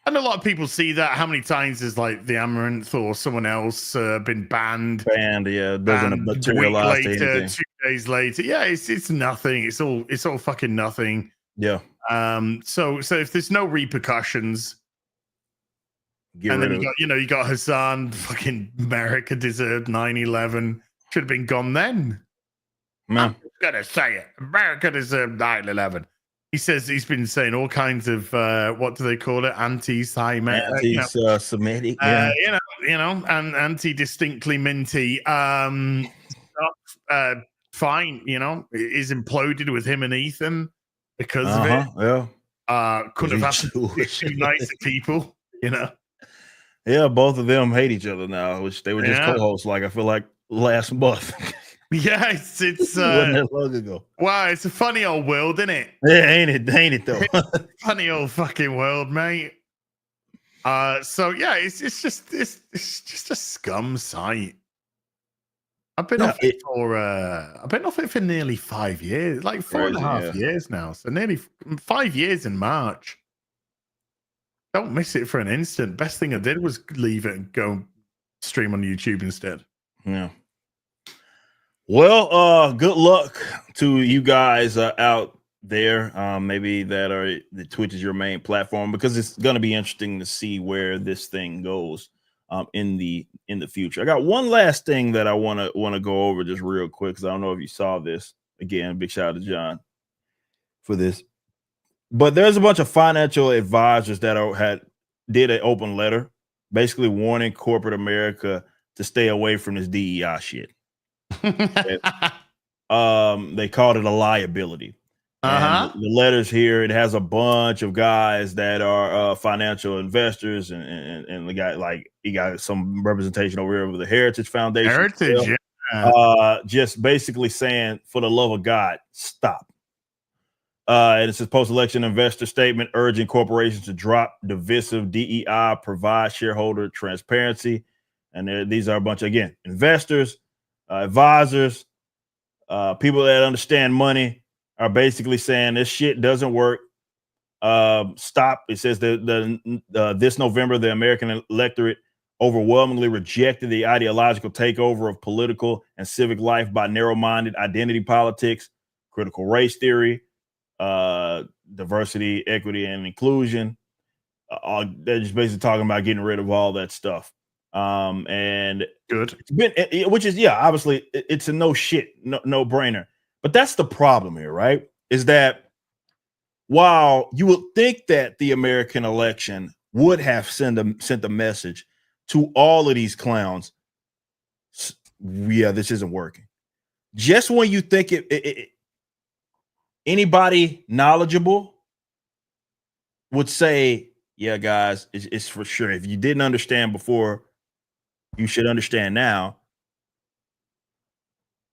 And a lot of people see that. How many times has like the Amaranth or someone else been banned? Yeah, it doesn't materialize to anything. 2 days later, yeah, it's nothing. It's all fucking nothing. Yeah. So if there's no repercussions, and then you got Hassan, fucking America deserved 9/11. Should have been gone then. Man. I'm gonna say it. America deserved 9/11. He says he's been saying all kinds of what do they call it? Anti-Semitic, and anti-distinctly minty. Fine, you know, is imploded with him and Ethan because of it. Yeah. Could have happened to two nicer people, you know. Yeah, both of them hate each other now, which they were just co-hosts. Like I feel like last month. Yeah, it's wasn't that long ago. Wow, it's a funny old world, isn't it? Yeah, ain't it though? Funny old fucking world, mate. So yeah, it's just a scum site. I've been off it for nearly 5 years, like 4.5 years now. So nearly 5 years in March. Don't miss it for an instant. Best thing I did was leave it and go stream on YouTube instead. Yeah. Well, good luck to you guys out there. Maybe the Twitch is your main platform, because it's going to be interesting to see where this thing goes in the future. I got one last thing that I want to go over just real quick, because I don't know if you saw this. Again, big shout out to John for this. But there's a bunch of financial advisors that did an open letter, basically warning corporate America to stay away from this DEI shit. They called it a liability. The letters here, it has a bunch of guys that are financial investors, and the guy, like, he got some representation over here with the Heritage Foundation. Heritage, just basically saying, for the love of God, stop. And it says post-election investor statement urging corporations to drop divisive DEI, provide shareholder transparency. And these are a bunch of, again, investors, advisors, people that understand money are basically saying this shit doesn't work. Stop. It says that this November, the American electorate overwhelmingly rejected the ideological takeover of political and civic life by narrow-minded identity politics, critical race theory, diversity, equity, and inclusion. They're just basically talking about getting rid of all that stuff. And good, which is, obviously it's a no brainer. But that's the problem here, right? Is that while you would think that the American election would have sent a message to all of these clowns, this isn't working. Just when you think anybody knowledgeable would say, yeah, guys, it's for sure. If you didn't understand before, you should understand now.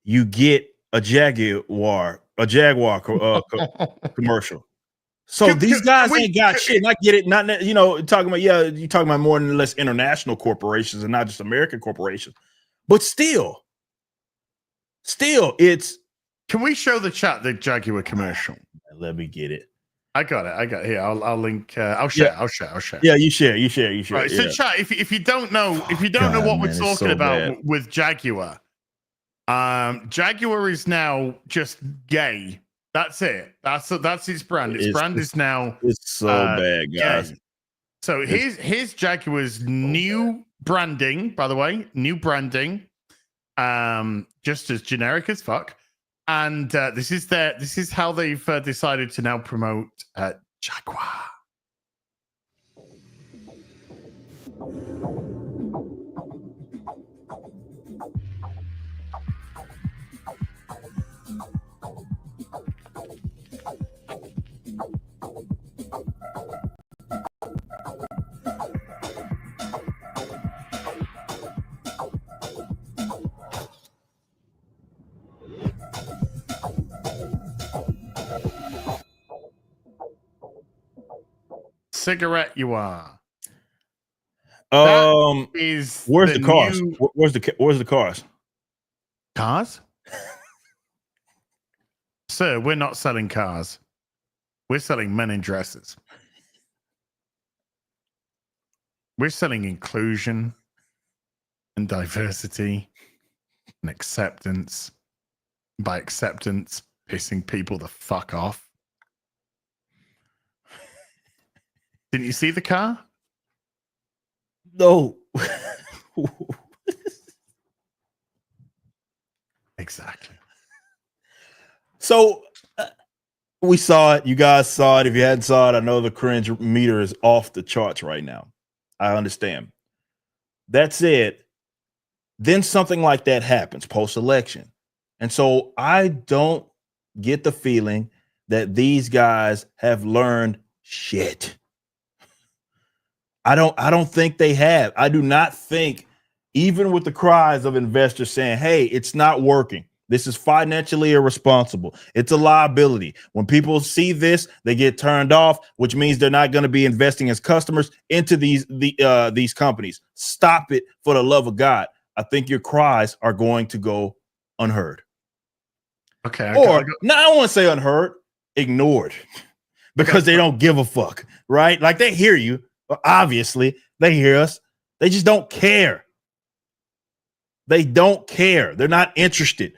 You get a Jaguar commercial. So these guys ain't got shit. And I get it. Not, talking about, you're talking about more than less international corporations and not just American corporations. But still, it's. Can we show the chat the Jaguar commercial? Let me get it. I got it. Here, I'll link. I'll share. Yeah, you share. Right. So chat. If you don't know, what we're talking about with Jaguar, Jaguar is now just gay. That's it. That's his brand. His brand is now. It's so bad, guys. Gay. So here's Jaguar's new branding. By the way, new branding. Just as generic as fuck. And this is how they've decided to now promote Jaguar. Cigarette you are. Where's the cars? Where's the cars? Cars? Sir, we're not selling cars. We're selling men in dresses. We're selling inclusion and diversity and acceptance. By acceptance, pissing people the fuck off. Didn't you see the car? No. Exactly. So we saw it. You guys saw it. If you hadn't saw it, I know the cringe meter is off the charts right now. I understand. That said, then something like that happens post-election. And so I don't get the feeling that these guys have learned shit. I don't think they have. I do not think, even with the cries of investors saying, hey, it's not working. This is financially irresponsible. It's a liability. When people see this, they get turned off, which means they're not going to be investing as customers into these companies. Stop it, for the love of God. I think your cries are going to go unheard. Okay. I don't want to say unheard, ignored, because they don't give a fuck, right? Like, they hear you. Obviously, they hear us. They just don't care. They don't care. They're not interested.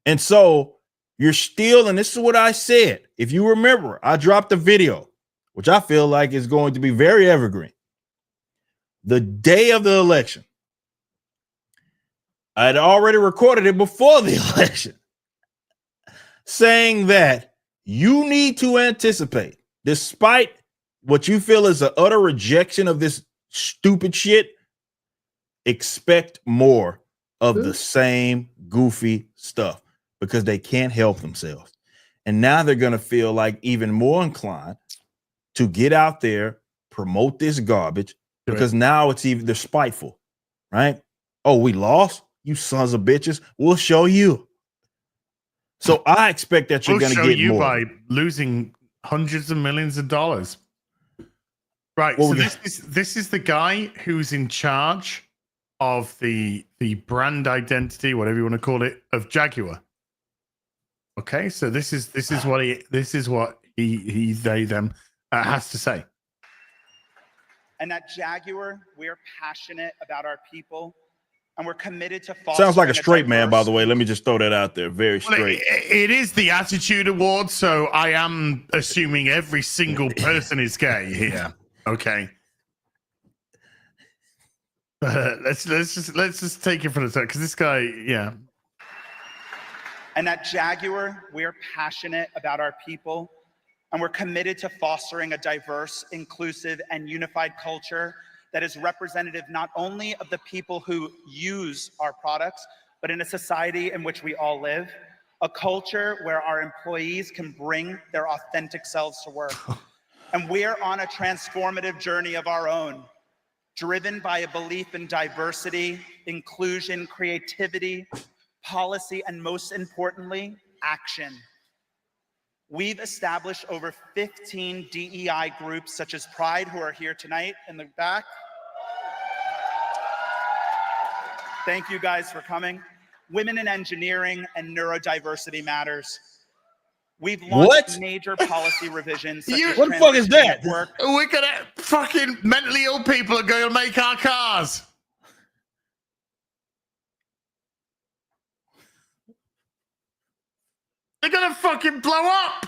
And so you're still, and this is what I said. If you remember, I dropped a video, which I feel like is going to be very evergreen. The day of the election, I had already recorded it before the election, saying that you need to anticipate, despite what you feel is an utter rejection of this stupid shit, expect more of the same goofy stuff, because they can't help themselves. And now they're going to feel like even more inclined to get out there, promote this garbage, because now it's even, they're spiteful, right? Oh, we lost? You sons of bitches. We'll show you. So I expect that you're going to get you more by losing hundreds of millions of dollars. Right. Well, so this is the guy who's in charge of the brand identity, whatever you want to call it, of Jaguar. Okay, so this is what he they them has to say. And at Jaguar, we're passionate about our people, and we're committed to fostering. Sounds like a straight man, by the way. Let me just throw that out there. Very straight. Well, it is the Attitude Award, so I am assuming every single person is gay here. Okay. Let's just take it from the start, because this guy, yeah. And at Jaguar, we're passionate about our people, and we're committed to fostering a diverse, inclusive, and unified culture that is representative not only of the people who use our products, but in a society in which we all live, a culture where our employees can bring their authentic selves to work. And we're on a transformative journey of our own, driven by a belief in diversity, inclusion, creativity, policy, and most importantly, action. We've established over 15 DEI groups such as Pride, who are here tonight in the back. Thank you guys for coming. Women in Engineering and Neurodiversity Matters. We've launched major policy revisions. What the fuck is that? We're gonna fucking mentally ill people are going to make our cars. They're gonna fucking blow up.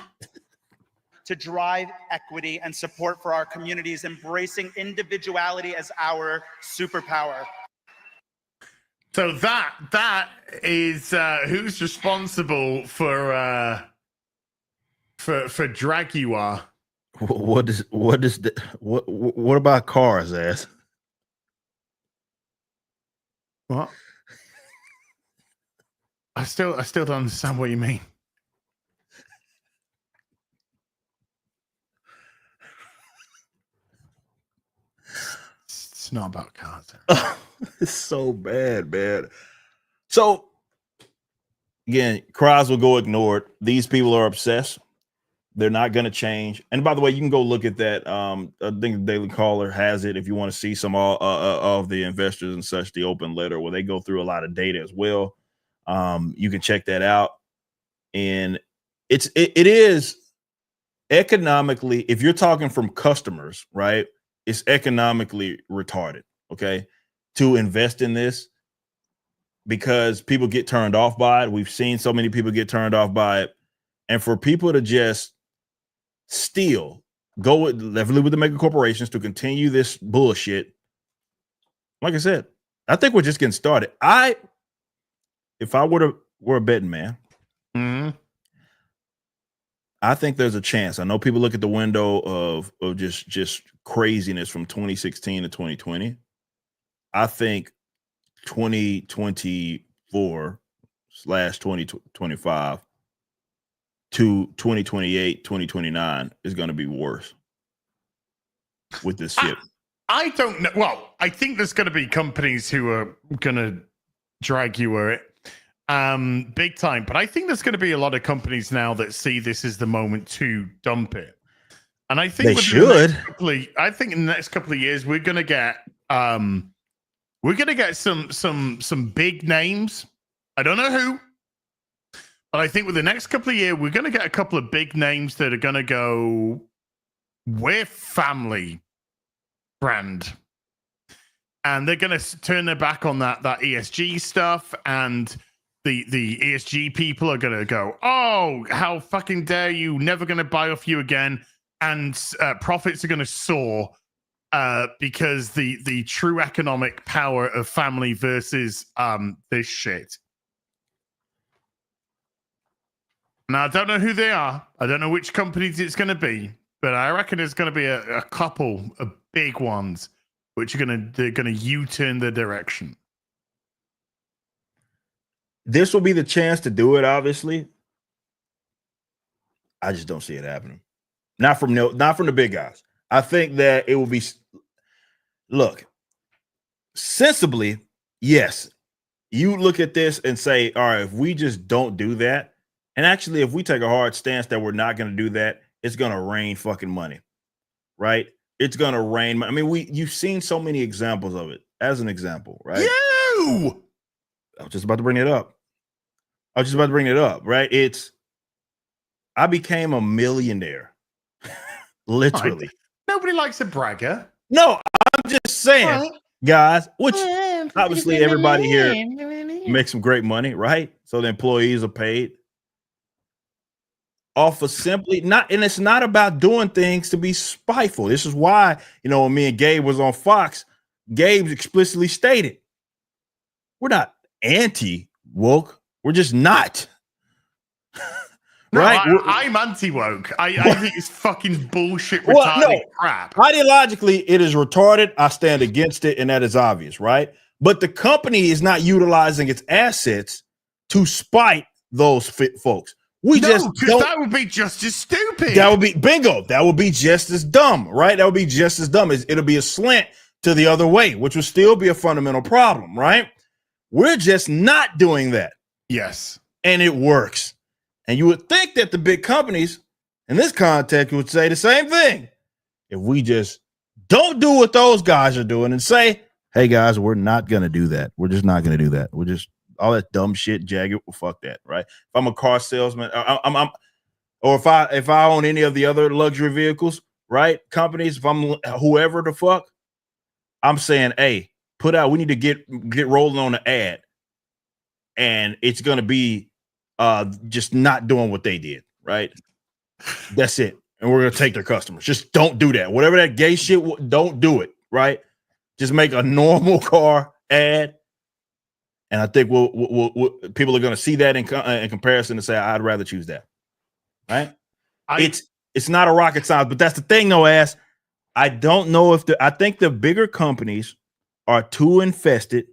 To drive equity and support for our communities, embracing individuality as our superpower. So that is who's responsible for Jaguar. What about cars, ass? What? I still don't understand what you mean. It's not about cars. It's so bad, man. So again, cries will go ignored. These people are obsessed. They're not going to change. And by the way, you can go look at that. I think the Daily Caller has it if you want to see some of the investors and such, the open letter where they go through a lot of data as well. You can check that out. And it is economically, if you're talking from customers, right, it's economically retarded, okay, to invest in this because people get turned off by it. We've seen so many people get turned off by it. And for people to just still go with the mega corporations to continue this bullshit, like I said, I think we're just getting started. If I were a betting man, I think there's a chance. I know people look at the window of just craziness from 2016 to 2020. I think 2024/2025 to 2028, 2029 is going to be worse with this shit. I don't know. Well, I think there's going to be companies who are going to drag you it big time. But I think there's going to be a lot of companies now that see this as the moment to dump it. And I think they should. I think in the next couple of years we're going to get some big names. I don't know who, but I think with the next couple of years we're going to get a couple of big names that are going to go, we're family brand, and they're going to turn their back on that ESG stuff, and the ESG people are going to go, oh, how fucking dare you, never going to buy off you again, and profits are going to soar because the true economic power of family versus this shit. Now, I don't know who they are. I don't know which companies it's going to be, but I reckon there's going to be a couple of big ones which they're going to U-turn the direction. This will be the chance to do it, obviously. I just don't see it happening. Not from the big guys. I think that it will be, look, sensibly, yes, you look at this and say, all right, if we just don't do that, and actually, if we take a hard stance that we're not going to do that, it's going to rain fucking money, right? It's going to rain. I mean, you've seen so many examples of it. As an example, right? I was just about to bring it up. Right? I became a millionaire. Literally. Nobody likes a bragger. No, I'm just saying, guys, which obviously everybody here makes some great money, right? So the employees are paid off of simply not, and it's not about doing things to be spiteful. This is why, when me and Gabe was on Fox, Gabe explicitly stated, we're not anti-woke. We're just not. Right? I'm anti-woke. I think it's fucking bullshit, retarded crap. Ideologically, it is retarded. I stand against it, and that is obvious, right? But the company is not utilizing its assets to spite those folks. That would be just as stupid. That would be bingo. That would be just as dumb, right? That would be just as dumb. It'll be a slant to the other way, which would still be a fundamental problem, right? We're just not doing that. Yes. And it works. And you would think that the big companies in this context would say the same thing. If we just don't do what those guys are doing and say, hey guys, we're not going to do that. We're just not going to do that. We're just all that dumb shit, Jaguar. Well, fuck that, right? If I'm a car salesman, or if I own any of the other luxury vehicles, right? Companies, if I'm whoever the fuck, I'm saying, hey, we need to get rolling on the ad, and it's gonna be just not doing what they did, right? That's it, and we're gonna take their customers. Just don't do that. Whatever that gay shit, don't do it, right? Just make a normal car ad. And I think we'll people are going to see that in comparison and say, I'd rather choose that. Right? It's not a rocket science, but that's the thing, though, ass. I don't know I think the bigger companies are too infested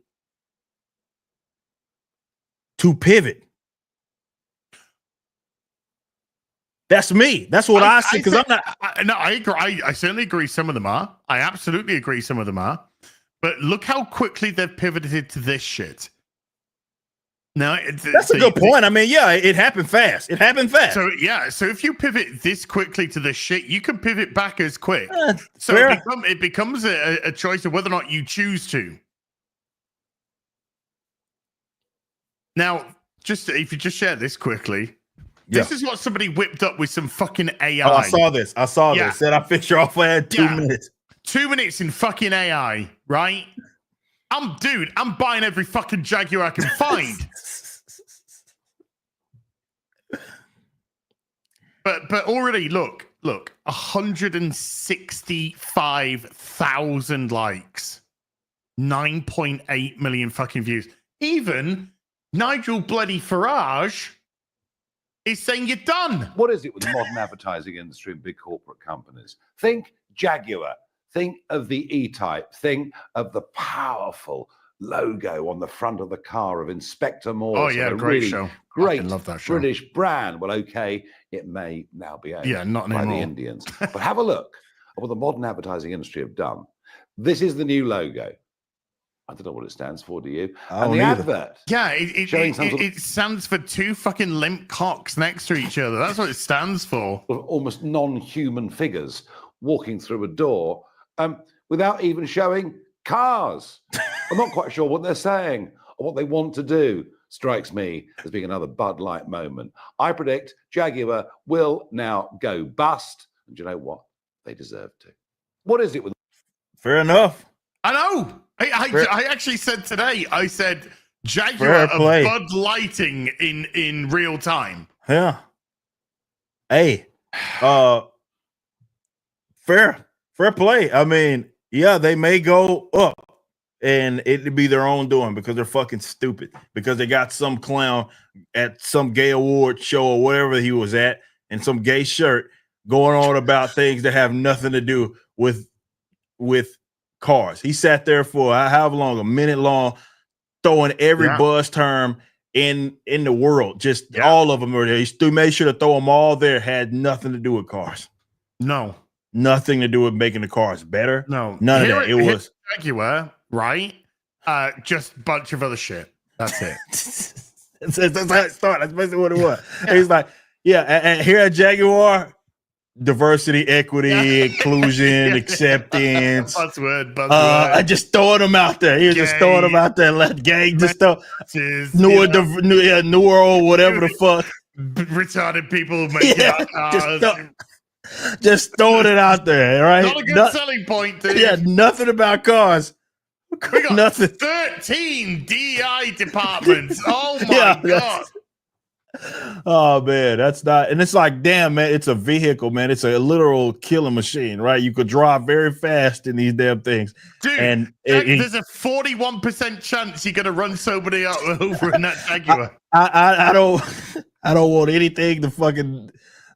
to pivot. That's me. That's what I see. Because I'm not. I agree. I certainly agree. Some of them are. I absolutely agree. Some of them are. But look how quickly they've pivoted to this shit. No, that's a good point. I mean, yeah, it happened fast. So if you pivot this quickly to this shit, you can pivot back as quick. So it becomes a choice of whether or not you choose to. Now, if you just share this quickly, this is what somebody whipped up with some fucking AI. Oh, I saw this. Said I fixed your offer at 2 minutes. 2 minutes in fucking AI, right? I'm buying every fucking Jaguar I can find. But already, look, 165,000 likes, 9.8 million fucking views. Even Nigel bloody Farage is saying you're done. What is it with the modern advertising industry and big corporate companies? Think Jaguar. Think of the E-Type. Think of the powerful logo on the front of the car of Inspector Morse. Oh, yeah, great really show. Great, I love that show. British brand. Well, okay, it may now be owned not by anymore. the Indians. But have a look at what the modern advertising industry have done. This is the new logo. I don't know what it stands for, do you? And the advert. Yeah, it stands for two fucking limp cocks next to each other. That's what it stands for. Almost non-human figures walking through a door without even showing cars. I'm not quite sure what they're saying or what they want to do. Strikes me as being another Bud Light moment. I predict Jaguar will now go bust. And do you know what? They deserve to. What is it with... Fair enough. I know. I actually said today, I said Jaguar of Bud Lighting in real time. Yeah. Hey, fair play. I mean, yeah, they may go up and it'd be their own doing because they're fucking stupid, because they got some clown at some gay award show or whatever he was at in some gay shirt going on about things that have nothing to do with cars. He sat there for however long, a minute long, throwing every buzz term in the world. Just all of them were there. He made sure to throw them all there. Had nothing to do with cars. No. Nothing to do with making the cars better. No. None of that. It was Jaguar, right? Just a bunch of other shit. That's it. That's how it started. That's basically what it was. Yeah. He's like, yeah, and here at Jaguar, diversity, equity, inclusion, acceptance. Buzzword. I just throwing them out there. He was just throwing them out there. Let gang just throw newer or whatever the fuck. Retarded people making just throwing it out there, right? Not a good selling point, dude. Yeah, nothing about cars. We got nothing. 13 DI departments. Oh my god. Oh man, that's not, and it's like, damn, man, it's a vehicle, man. It's a literal killing machine, right? You could drive very fast in these damn things, dude. And there's a 41% chance you're gonna run somebody over in that Jaguar. I don't want anything to fucking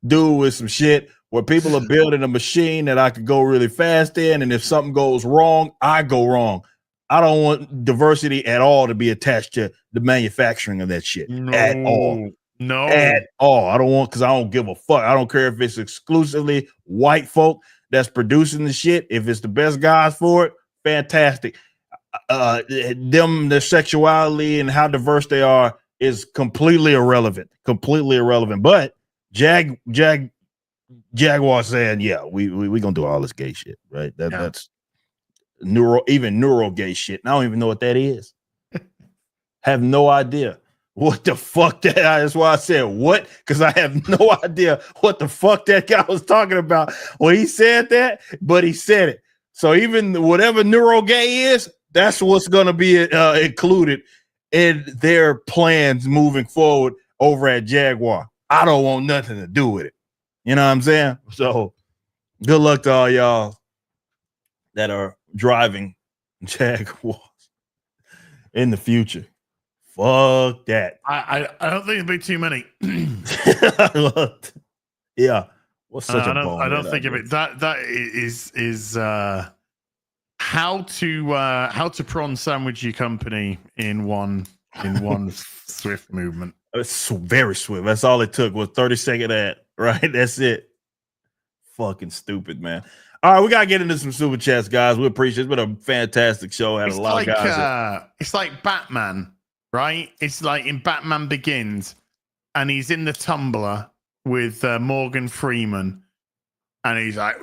do with some shit where people are building a machine that I could go really fast in, and if something goes wrong, I go wrong. I don't want diversity at all to be attached to the manufacturing of that shit at all. No, at all. I don't want, because I don't give a fuck. I don't care if it's exclusively white folk that's producing the shit. If it's the best guys for it, fantastic. Their sexuality and how diverse they are is completely irrelevant. But Jaguar saying, yeah, we gonna do all this gay shit, right? That's neuro gay shit. And I don't even know what that is. Have no idea what the fuck that's why I said what, because I have no idea what the fuck that guy was talking about when he said that, but he said it. So even whatever neuro gay is, that's what's going to be included in their plans moving forward over at Jaguar. I don't want nothing to do with it. You know what I'm saying? So good luck to all y'all that are driving Jaguars in the future. Fuck that. I don't think it'll be too many. Yeah. What's such a bone? I don't think of it. That is how to prawn sandwich your company in one swift movement. It's very swift. That's all it took was 30-second ad, right? That's it. Fucking stupid, man. All right, we gotta get into some super chats, guys. We appreciate it. It's been a fantastic show. Had a lot of guys. It's like Batman. Right? It's like in Batman Begins, and he's in the tumbler with Morgan Freeman, and he's like,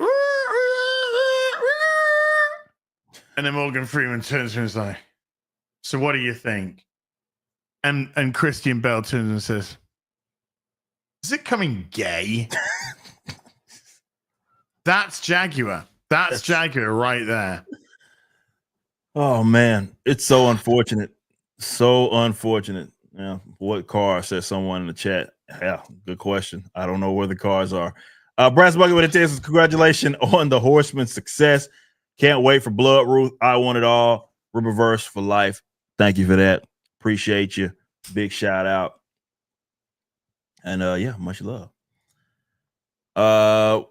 and then Morgan Freeman turns to him and is like, so what do you think? And Christian Bale turns and says, is it coming gay? That's Jaguar. That's Jaguar right there. Oh man, it's so unfortunate. So unfortunate. Yeah. What car, says someone in the chat? Yeah, good question. I don't know where the cars are. Brass Bucket with a Texas, congratulations on the Horseman's success. Can't wait for Blood Ruth. I want it all. Riververse for life. Thank you for that. Appreciate you. Big shout out. And yeah, much love.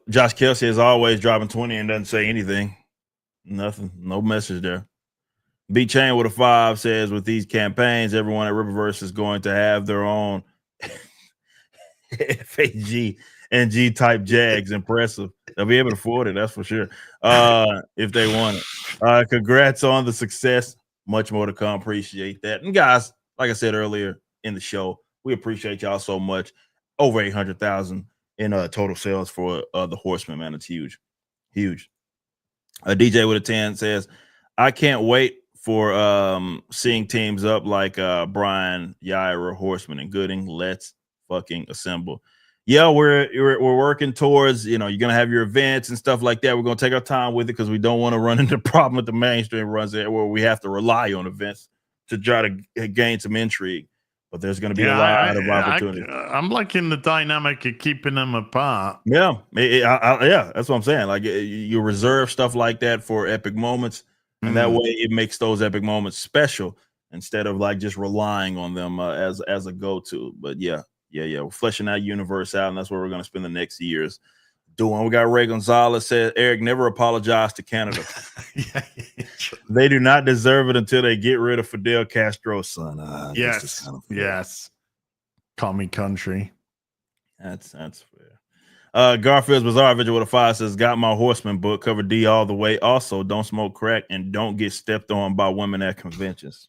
Josh Kelsey is always driving 20 and doesn't say anything. Nothing. No message there. B Chain with a 5 says, with these campaigns, everyone at Riververse is going to have their own FAG and G type Jags. Impressive. They'll be able to afford it, that's for sure. If they want it. Congrats on the success. Much more to come. Appreciate that. And guys, like I said earlier in the show, we appreciate y'all so much. Over 800,000 in total sales for the Horseman, man. It's huge. Huge. DJ with a 10 says, I can't wait for seeing teams up like Brian, Yaira, Horseman, and Gooding. Let's fucking assemble. Yeah, we're working towards, you're gonna have your events and stuff like that. We're gonna take our time with it because we don't want to run into the problem with the mainstream runs there where we have to rely on events to try to gain some intrigue. But there's going to be a lot of opportunity. I'm liking the dynamic of keeping them apart. Yeah, yeah, that's what I'm saying. Like you reserve stuff like that for epic moments. And that way it makes those epic moments special instead of like just relying on them as a go-to. But yeah, we're fleshing that universe out, and that's what we're going to spend the next years doing. We got Ray Gonzalez said, Eric, never apologize to Canada. They do not deserve it until they get rid of Fidel Castro's son. Yes, kind of yes. Call me country. That's fair. Garfield's Bizarre Vigil with a 5 says, got my Horseman book, cover D all the way. Also, don't smoke crack and don't get stepped on by women at conventions.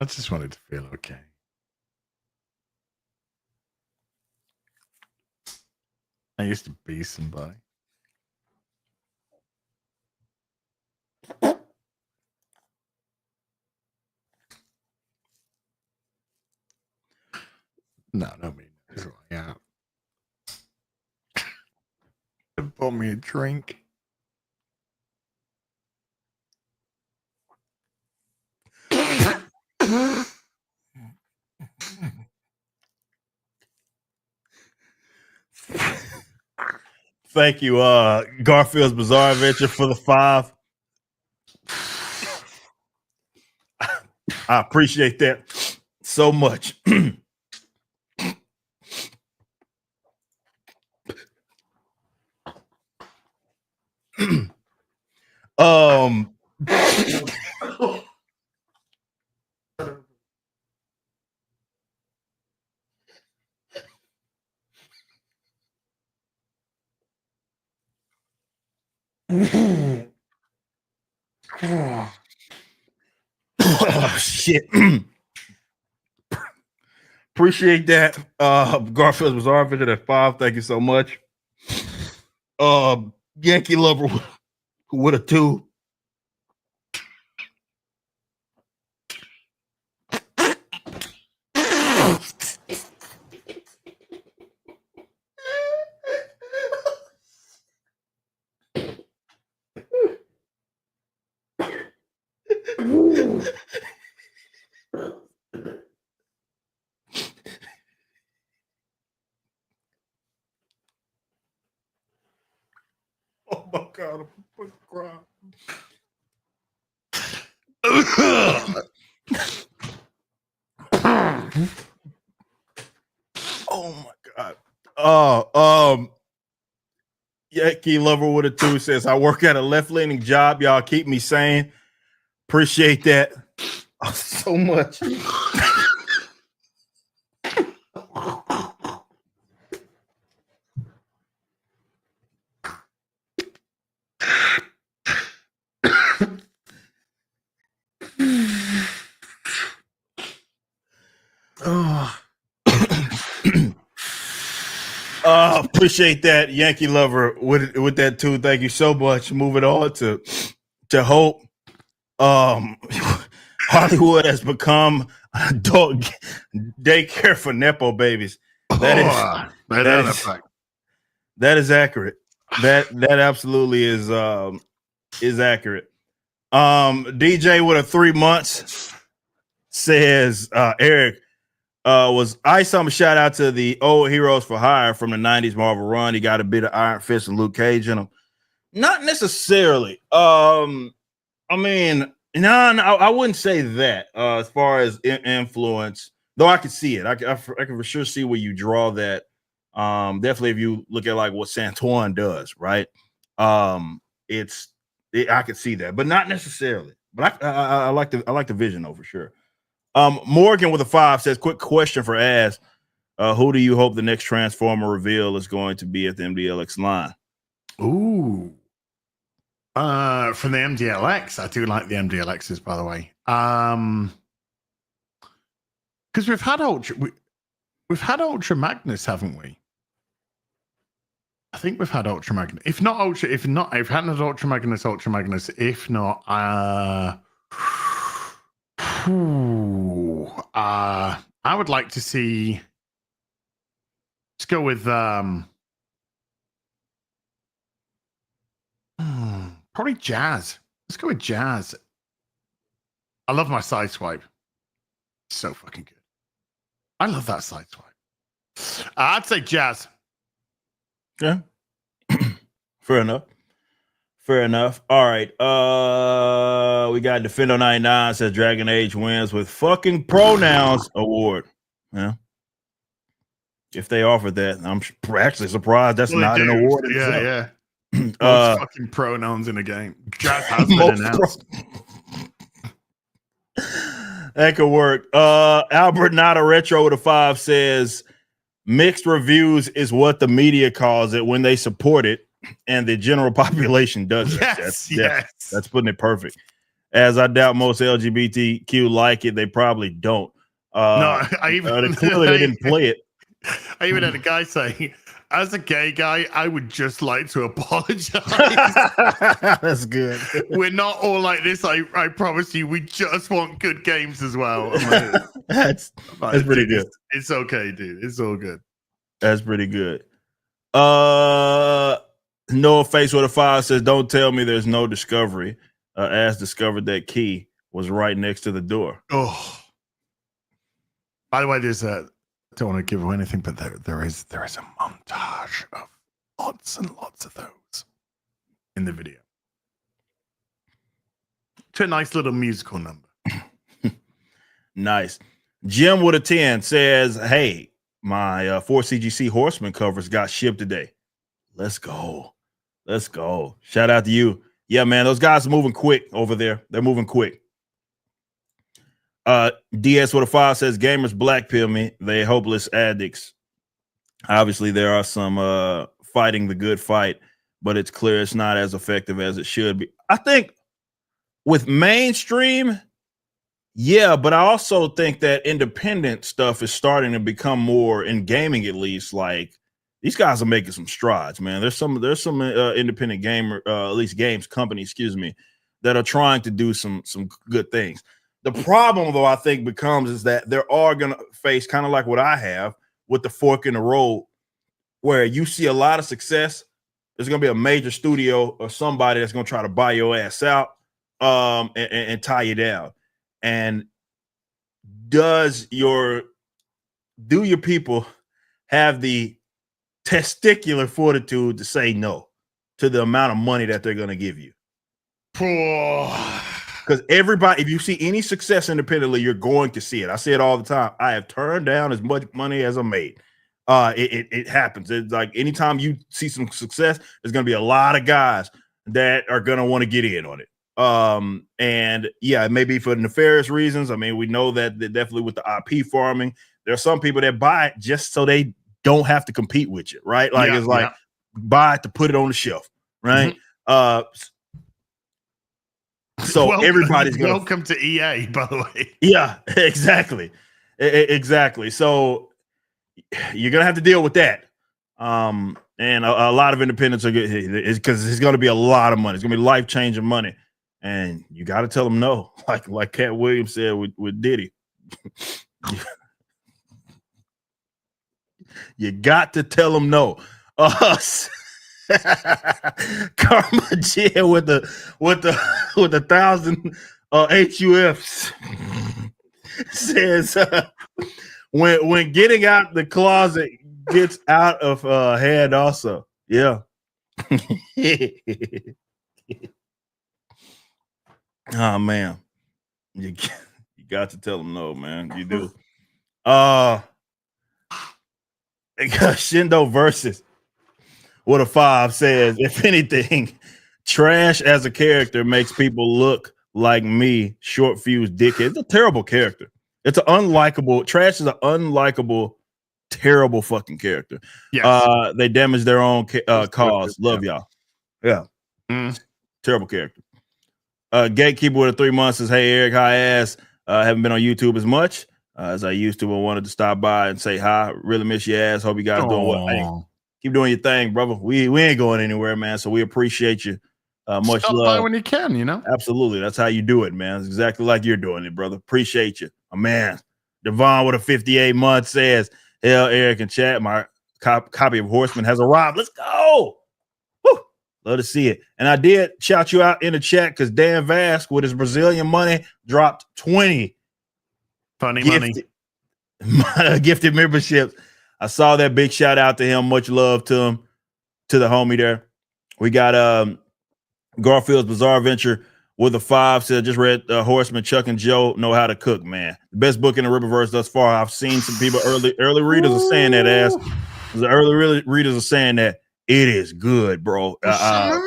I just wanted to feel okay. I used to be somebody. No, I mean that's who I am. Bought me a drink. Thank you, Garfield's Bizarre Adventure for the 5. I appreciate that so much. Oh, shit. Appreciate that. Garfield was arbitered at 5. Thank you so much. Yankee Lover with a 2. Oh my God, I'm crying. Oh my God. Yankee Lover with a 2 says, I work at a left-leaning job. Y'all keep me sane. Appreciate that so much. Appreciate that, Yankee Lover with that too. Thank you so much. Moving on to Hope. Hollywood has become an adult daycare for Nepo babies. That is accurate. That absolutely is accurate. DJ with a 3 months says, Eric, was Ice a shout out to the old heroes for hire from the 90s Marvel run. He got a bit of Iron Fist and Luke Cage in him. Not necessarily. I mean, no, I wouldn't say that as far as influence, though I can see it. I can for sure see where you draw that. Definitely if you look at like what Santuan does, right? I can see that, but not necessarily. But I like the vision though, for sure. Morgan with a 5 says, quick question for Az. Who do you hope the next Transformer reveal is going to be at the MDLX line? Ooh. From the MDLX, I do like the MDLXs, by the way. Because we've had Ultra Magnus, haven't we? I think we've had Ultra Magnus. If not, I've had Ultra Magnus. If not, I would like to see. Let's go with probably Jazz. Let's go with Jazz. I love my side swipe. So fucking good. I love that side swipe. I'd say Jazz. Yeah. Fair enough. All right. We got Defendo 99 says Dragon Age wins with fucking pronouns award. Yeah. If they offered that, I'm actually surprised that's not an award. Yeah. Most fucking pronouns in a game. Jazz has been announced. That could work. Albert Not a Retro with a 5 says mixed reviews is what the media calls it when they support it, and the general population doesn't. Yes. That's putting it perfect. as I doubt most LGBTQ like it. They probably don't. No, Clearly they didn't play it. I even had a guy say, as a gay guy, I would just like to apologize. That's good. We're not all like this. I promise you, we just want good games as well. I'm like, that's pretty good. It's okay, dude. It's all good. That's pretty good. Noah Face with a 5 says, don't tell me there's no discovery. As discovered that key was right next to the door. Oh. By the way, there's a, I don't want to give away anything, but there is a montage of lots and lots of those in the video. To a nice little musical number. Nice. Jim with a 10 says, hey, my 4 CGC Horseman covers got shipped today. Let's go. Let's go. Shout out to you. Yeah, man, those guys are moving quick over there. They're moving quick. DS with a 5 says, gamers blackpill me. They hopeless addicts. Obviously, there are some fighting the good fight, but it's clear it's not as effective as it should be. I think with mainstream, yeah, but I also think that independent stuff is starting to become more, in gaming at least, like these guys are making some strides, man. There's some independent gamer, at least games companies, that are trying to do some good things. The problem, though, I think becomes is that there are going to face kind of like what I have with the fork in the road, where you see a lot of success. There's going to be a major studio or somebody that's going to try to buy your ass out and tie you down. And do your people have the testicular fortitude to say no to the amount of money that they're going to give you? Because everybody, if you see any success independently, you're going to see it. I say it all the time. I have turned down as much money as I made. It happens. It's like anytime you see some success, there's going to be a lot of guys that are going to want to get in on it. And yeah, it may be for nefarious reasons. I mean, we know that definitely with the IP farming, there are some people that buy it just so they don't have to compete with you, right? Like it's like buy it to put it on the shelf, right? So everybody's welcome to EA, by the way. Yeah, exactly. Exactly. So you're gonna have to deal with that. And a lot of independents are good because it's gonna be a lot of money. It's gonna be life-changing money. And you got to tell them no, like Cat Williams said with Diddy. You got to tell them no. Karma J with the 1,000 HUFs says when getting out the closet gets out of hand also. Yeah. Oh man, you got to tell them no, man. You do. Shindo versus what a 5 says. If anything, Trash as a character makes people look like me, short fused dickhead. It's a terrible character. It's an unlikable. Trash is an unlikable, terrible fucking character. Yes. They damage their own cause. Love y'all. Yeah. Terrible character. Gatekeeper with a 3 months says, hey, Eric, hi ass. Haven't been on YouTube as much as I used to. I wanted to stop by and say hi. Really miss your ass. Hope you guys doing well. Hey, keep doing your thing, brother. We ain't going anywhere, man. So we appreciate you. Much stop love. by when you can, you know? Absolutely. That's how you do it, man. It's exactly like you're doing it, brother. Appreciate you. My man. Devon with a 58 months says, hell, Eric and chat, my copy of Horseman has arrived. Let's go. Love to see it. And I did shout you out in the chat because Dan Vask with his Brazilian money dropped 20 gifted memberships. I saw that. Big shout out to him. Much love to him, to the homie there. We got Garfield's Bizarre Adventure with a 5 said, just read Horseman, Chuck and Joe know how to cook, man. The best book in the Riververse thus far. I've seen some people, early readers are saying that, ass. The early readers are saying that. It is good, bro. Yeah,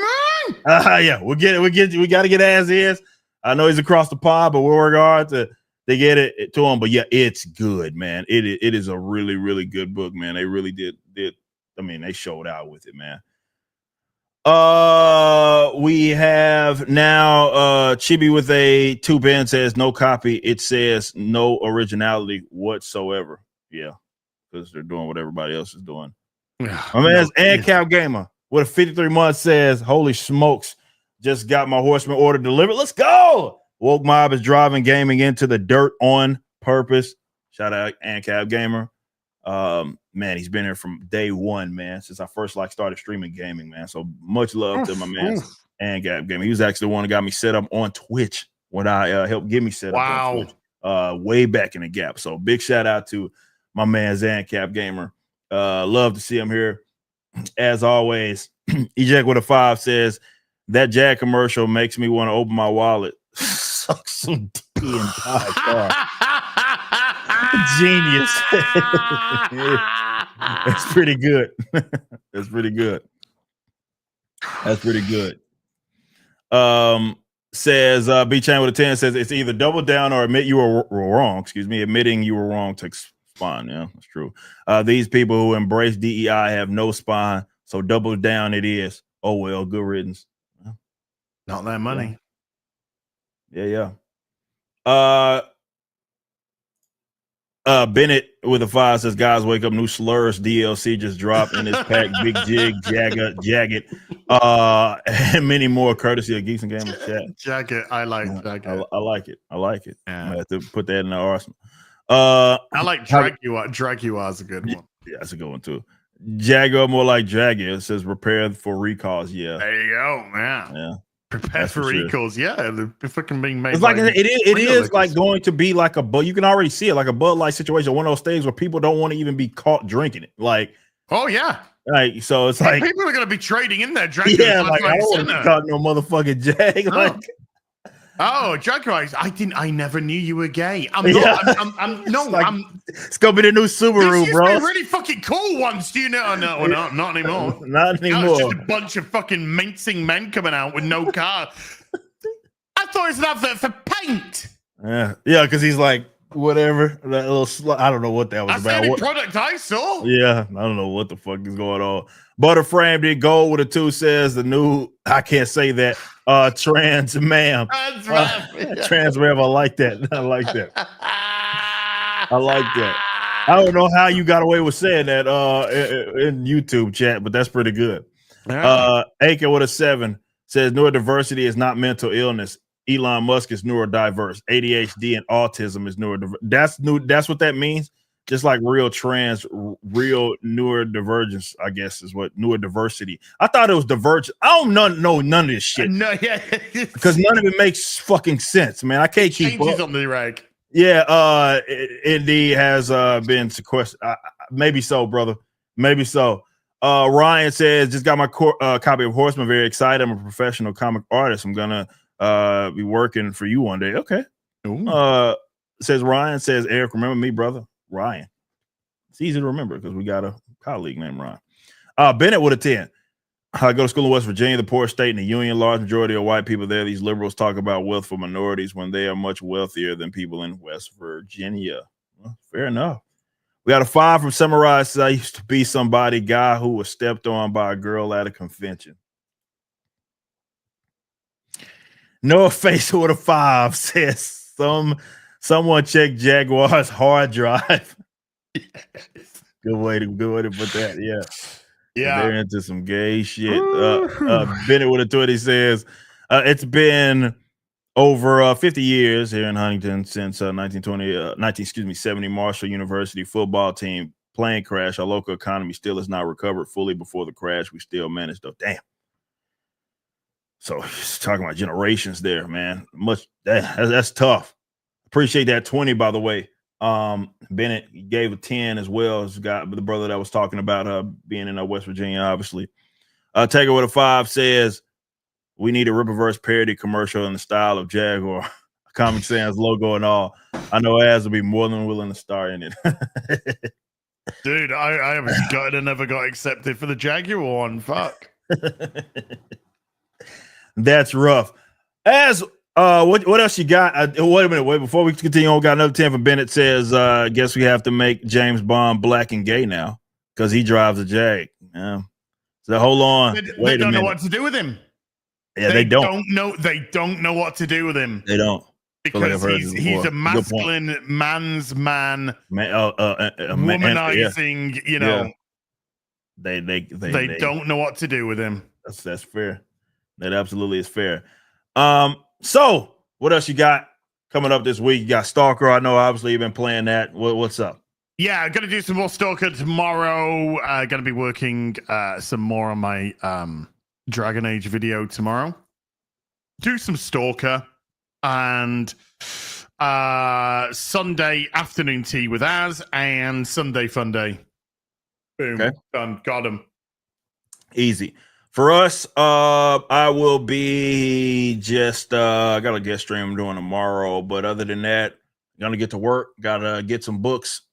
we got to get as is. I know he's across the pond, but we'll work hard to get it to him. But yeah, it's good, man. It is a really, really good book, man. They really did. I mean, they showed out with it, man. We have now Chibi with a 2-pen says no copy. It says no originality whatsoever. Yeah, because they're doing what everybody else is doing. My man's AndCap Gamer with a 53 months says, holy smokes, just got my Horseman order delivered. Let's go. Woke Mob is driving gaming into the dirt on purpose. Shout out AndCap Gamer. Man, he's been here from day one, man, since I first started streaming gaming, man. So much love to my man AndCap Gamer. He was actually the one that got me set up on Twitch when I helped get me set up on Twitch way back in the gap. So big shout out to my man AndCap Gamer. Love to see him here. As always, Eject with a 5 says that Jag commercial makes me want to open my wallet, suck some D and die. Genius. That's pretty good. That's pretty good. That's pretty good. Says B Chain with a 10 says it's either double down or admit you were wrong. Excuse me, admitting you were wrong to spine. Yeah, that's true. These people who embrace DEI have no spine, so double down it is. Oh well, good riddance. Not that money. Yeah. Bennett with a 5 says, guys, wake up, new slurs DLC just dropped in this pack. Big Jig, Jagged, and many more courtesy of Geeks and Gamers chat. Jagged, I like Jagged. I like it. Yeah. I have to put that in the arsenal. I like Dragua. Dragua is a good one. Yeah, that's a good one too. Jaguar, more like Jagged. It says prepare for recalls. Yeah. There you go, man. Yeah. Prepare for recalls. Sure. Yeah, they're fucking being made. It's like it is like going to be like a Bud. You can already see it like a Bud Light situation. One of those things where people don't want to even be caught drinking it. Like, oh yeah, like so it's like people are going to be trading in there. Drinking yeah, like I don't want to be caught no motherfucking Jag. No. Like, oh, Jaguar, I never knew you were gay. It's gonna be the new Subaru, bro. It's really fucking cool once. Do you know? No, not anymore. Not anymore. It's just a bunch of fucking mincing men coming out with no car. I thought it was an advert for paint. Yeah, because he's like whatever that little. I don't know what that was That's about. The only product I saw. Yeah, I don't know what the fuck is going on. Butterframe did gold with a 2 says the new. I can't say that. Trans ma'am. Trans ma'am. I like that. I like that. I don't know how you got away with saying that in YouTube chat, but that's pretty good. Aker with a 7 says neurodiversity is not mental illness. Elon Musk is neurodiverse. ADHD and autism is neurodiverse. That's what that means. Just like real neurodivergence, I guess, is what neurodiversity. I thought it was divergent. I don't know none of this shit. No, yeah, because none of it makes fucking sense, man. I can't keep changes up on the rag. Yeah, Indy has been sequestered. Maybe so, brother. Maybe so. Ryan says, just got my copy of Horseman. Very excited. I'm a professional comic artist. I'm gonna be working for you one day. Okay. Says Ryan. Says Eric, remember me, brother? Ryan. It's easy to remember because we got a colleague named Ryan. Bennett with a 10. I go to school in West Virginia, the poor state in the Union. Large majority of white people there. These liberals talk about wealth for minorities when they are much wealthier than people in West Virginia. Well, fair enough. We got a 5 from Samurai. Says I used to be somebody guy who was stepped on by a girl at a convention. Noah Face with a 5 says someone check Jaguar's hard drive. Good way to put that. Yeah, they're into some gay shit. Bennett with a 20 says it's been over 50 years here in Huntington since 1970 Marshall University football team plane crash. Our local economy still has not recovered fully. Before the crash, we still managed to. Damn. So he's talking about generations there, man. That's tough. Appreciate that 20, by the way. Bennett gave a 10 as well. As the brother that was talking about being in West Virginia, obviously. Taker with a 5 says we need a Rippaverse parody commercial in the style of Jaguar, Comic Sans logo and all. I know Az will be more than willing to star in it. Dude, I was gutted and never got accepted for the Jaguar one. Fuck. That's rough. Az, what else you got? Wait a minute. Before we continue on, got another 10 from Bennett. Says, guess we have to make James Bond black and gay now because he drives a Jag. Yeah. So hold on. They don't know what to do with him. Yeah, they don't. They don't know what to do with him. They don't. Because he's a masculine man's man, womanizing, you know. They don't know what to do with him. That's fair. That absolutely is fair. So what else you got coming up this week? You got Stalker. I know obviously you've been playing that. What's up? Yeah, I'm gonna do some more Stalker tomorrow. Gonna be working some more on my Dragon Age video tomorrow. Do some Stalker. And Sunday afternoon tea with Az and Sunday fun day. Boom. Okay. Done. Got him. Easy. For us, I will be just I got a guest stream I'm doing tomorrow, but other than that, gonna get to work, gotta get some books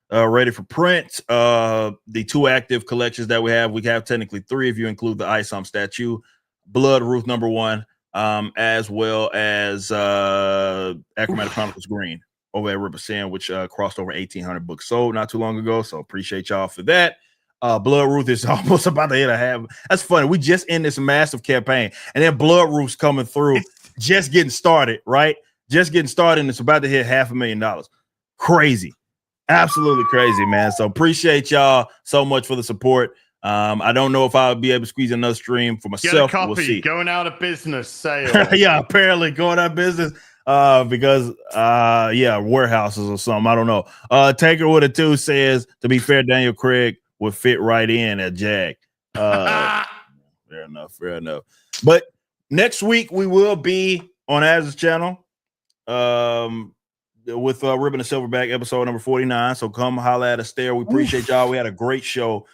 ready for print. The 2 active collections that we have technically 3 if you include the Isom statue, Blood Ruth #1. As well as Achromatic Chronicles Green over at Ripper Sin, which crossed over 1,800 books sold not too long ago. So appreciate y'all for that. Blood Ruth is almost about to hit a half. That's funny. We just in this massive campaign, and then Blood Ruth's coming through, just getting started, right? Just getting started, and it's about to hit $500,000. Crazy. Absolutely crazy, man. So appreciate y'all so much for the support. I don't know if I'll be able to squeeze another stream for myself. Get a copy. We'll see. Going out of business sale. Yeah, apparently going out of business because warehouses or something. I don't know. Taker with a 2 says, to be fair, Daniel Craig would fit right in at Jag. Fair enough. But next week we will be on Az's channel with Ribbon and Silverback episode number 49. So come holla at us there. We appreciate y'all. We had a great show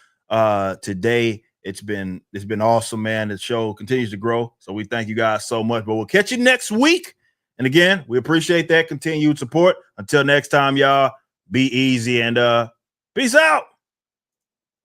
today. It's been awesome, man. The show continues to grow, so we thank you guys so much, but we'll catch you next week. And again, we appreciate that continued support. Until next time, y'all, be easy and peace out.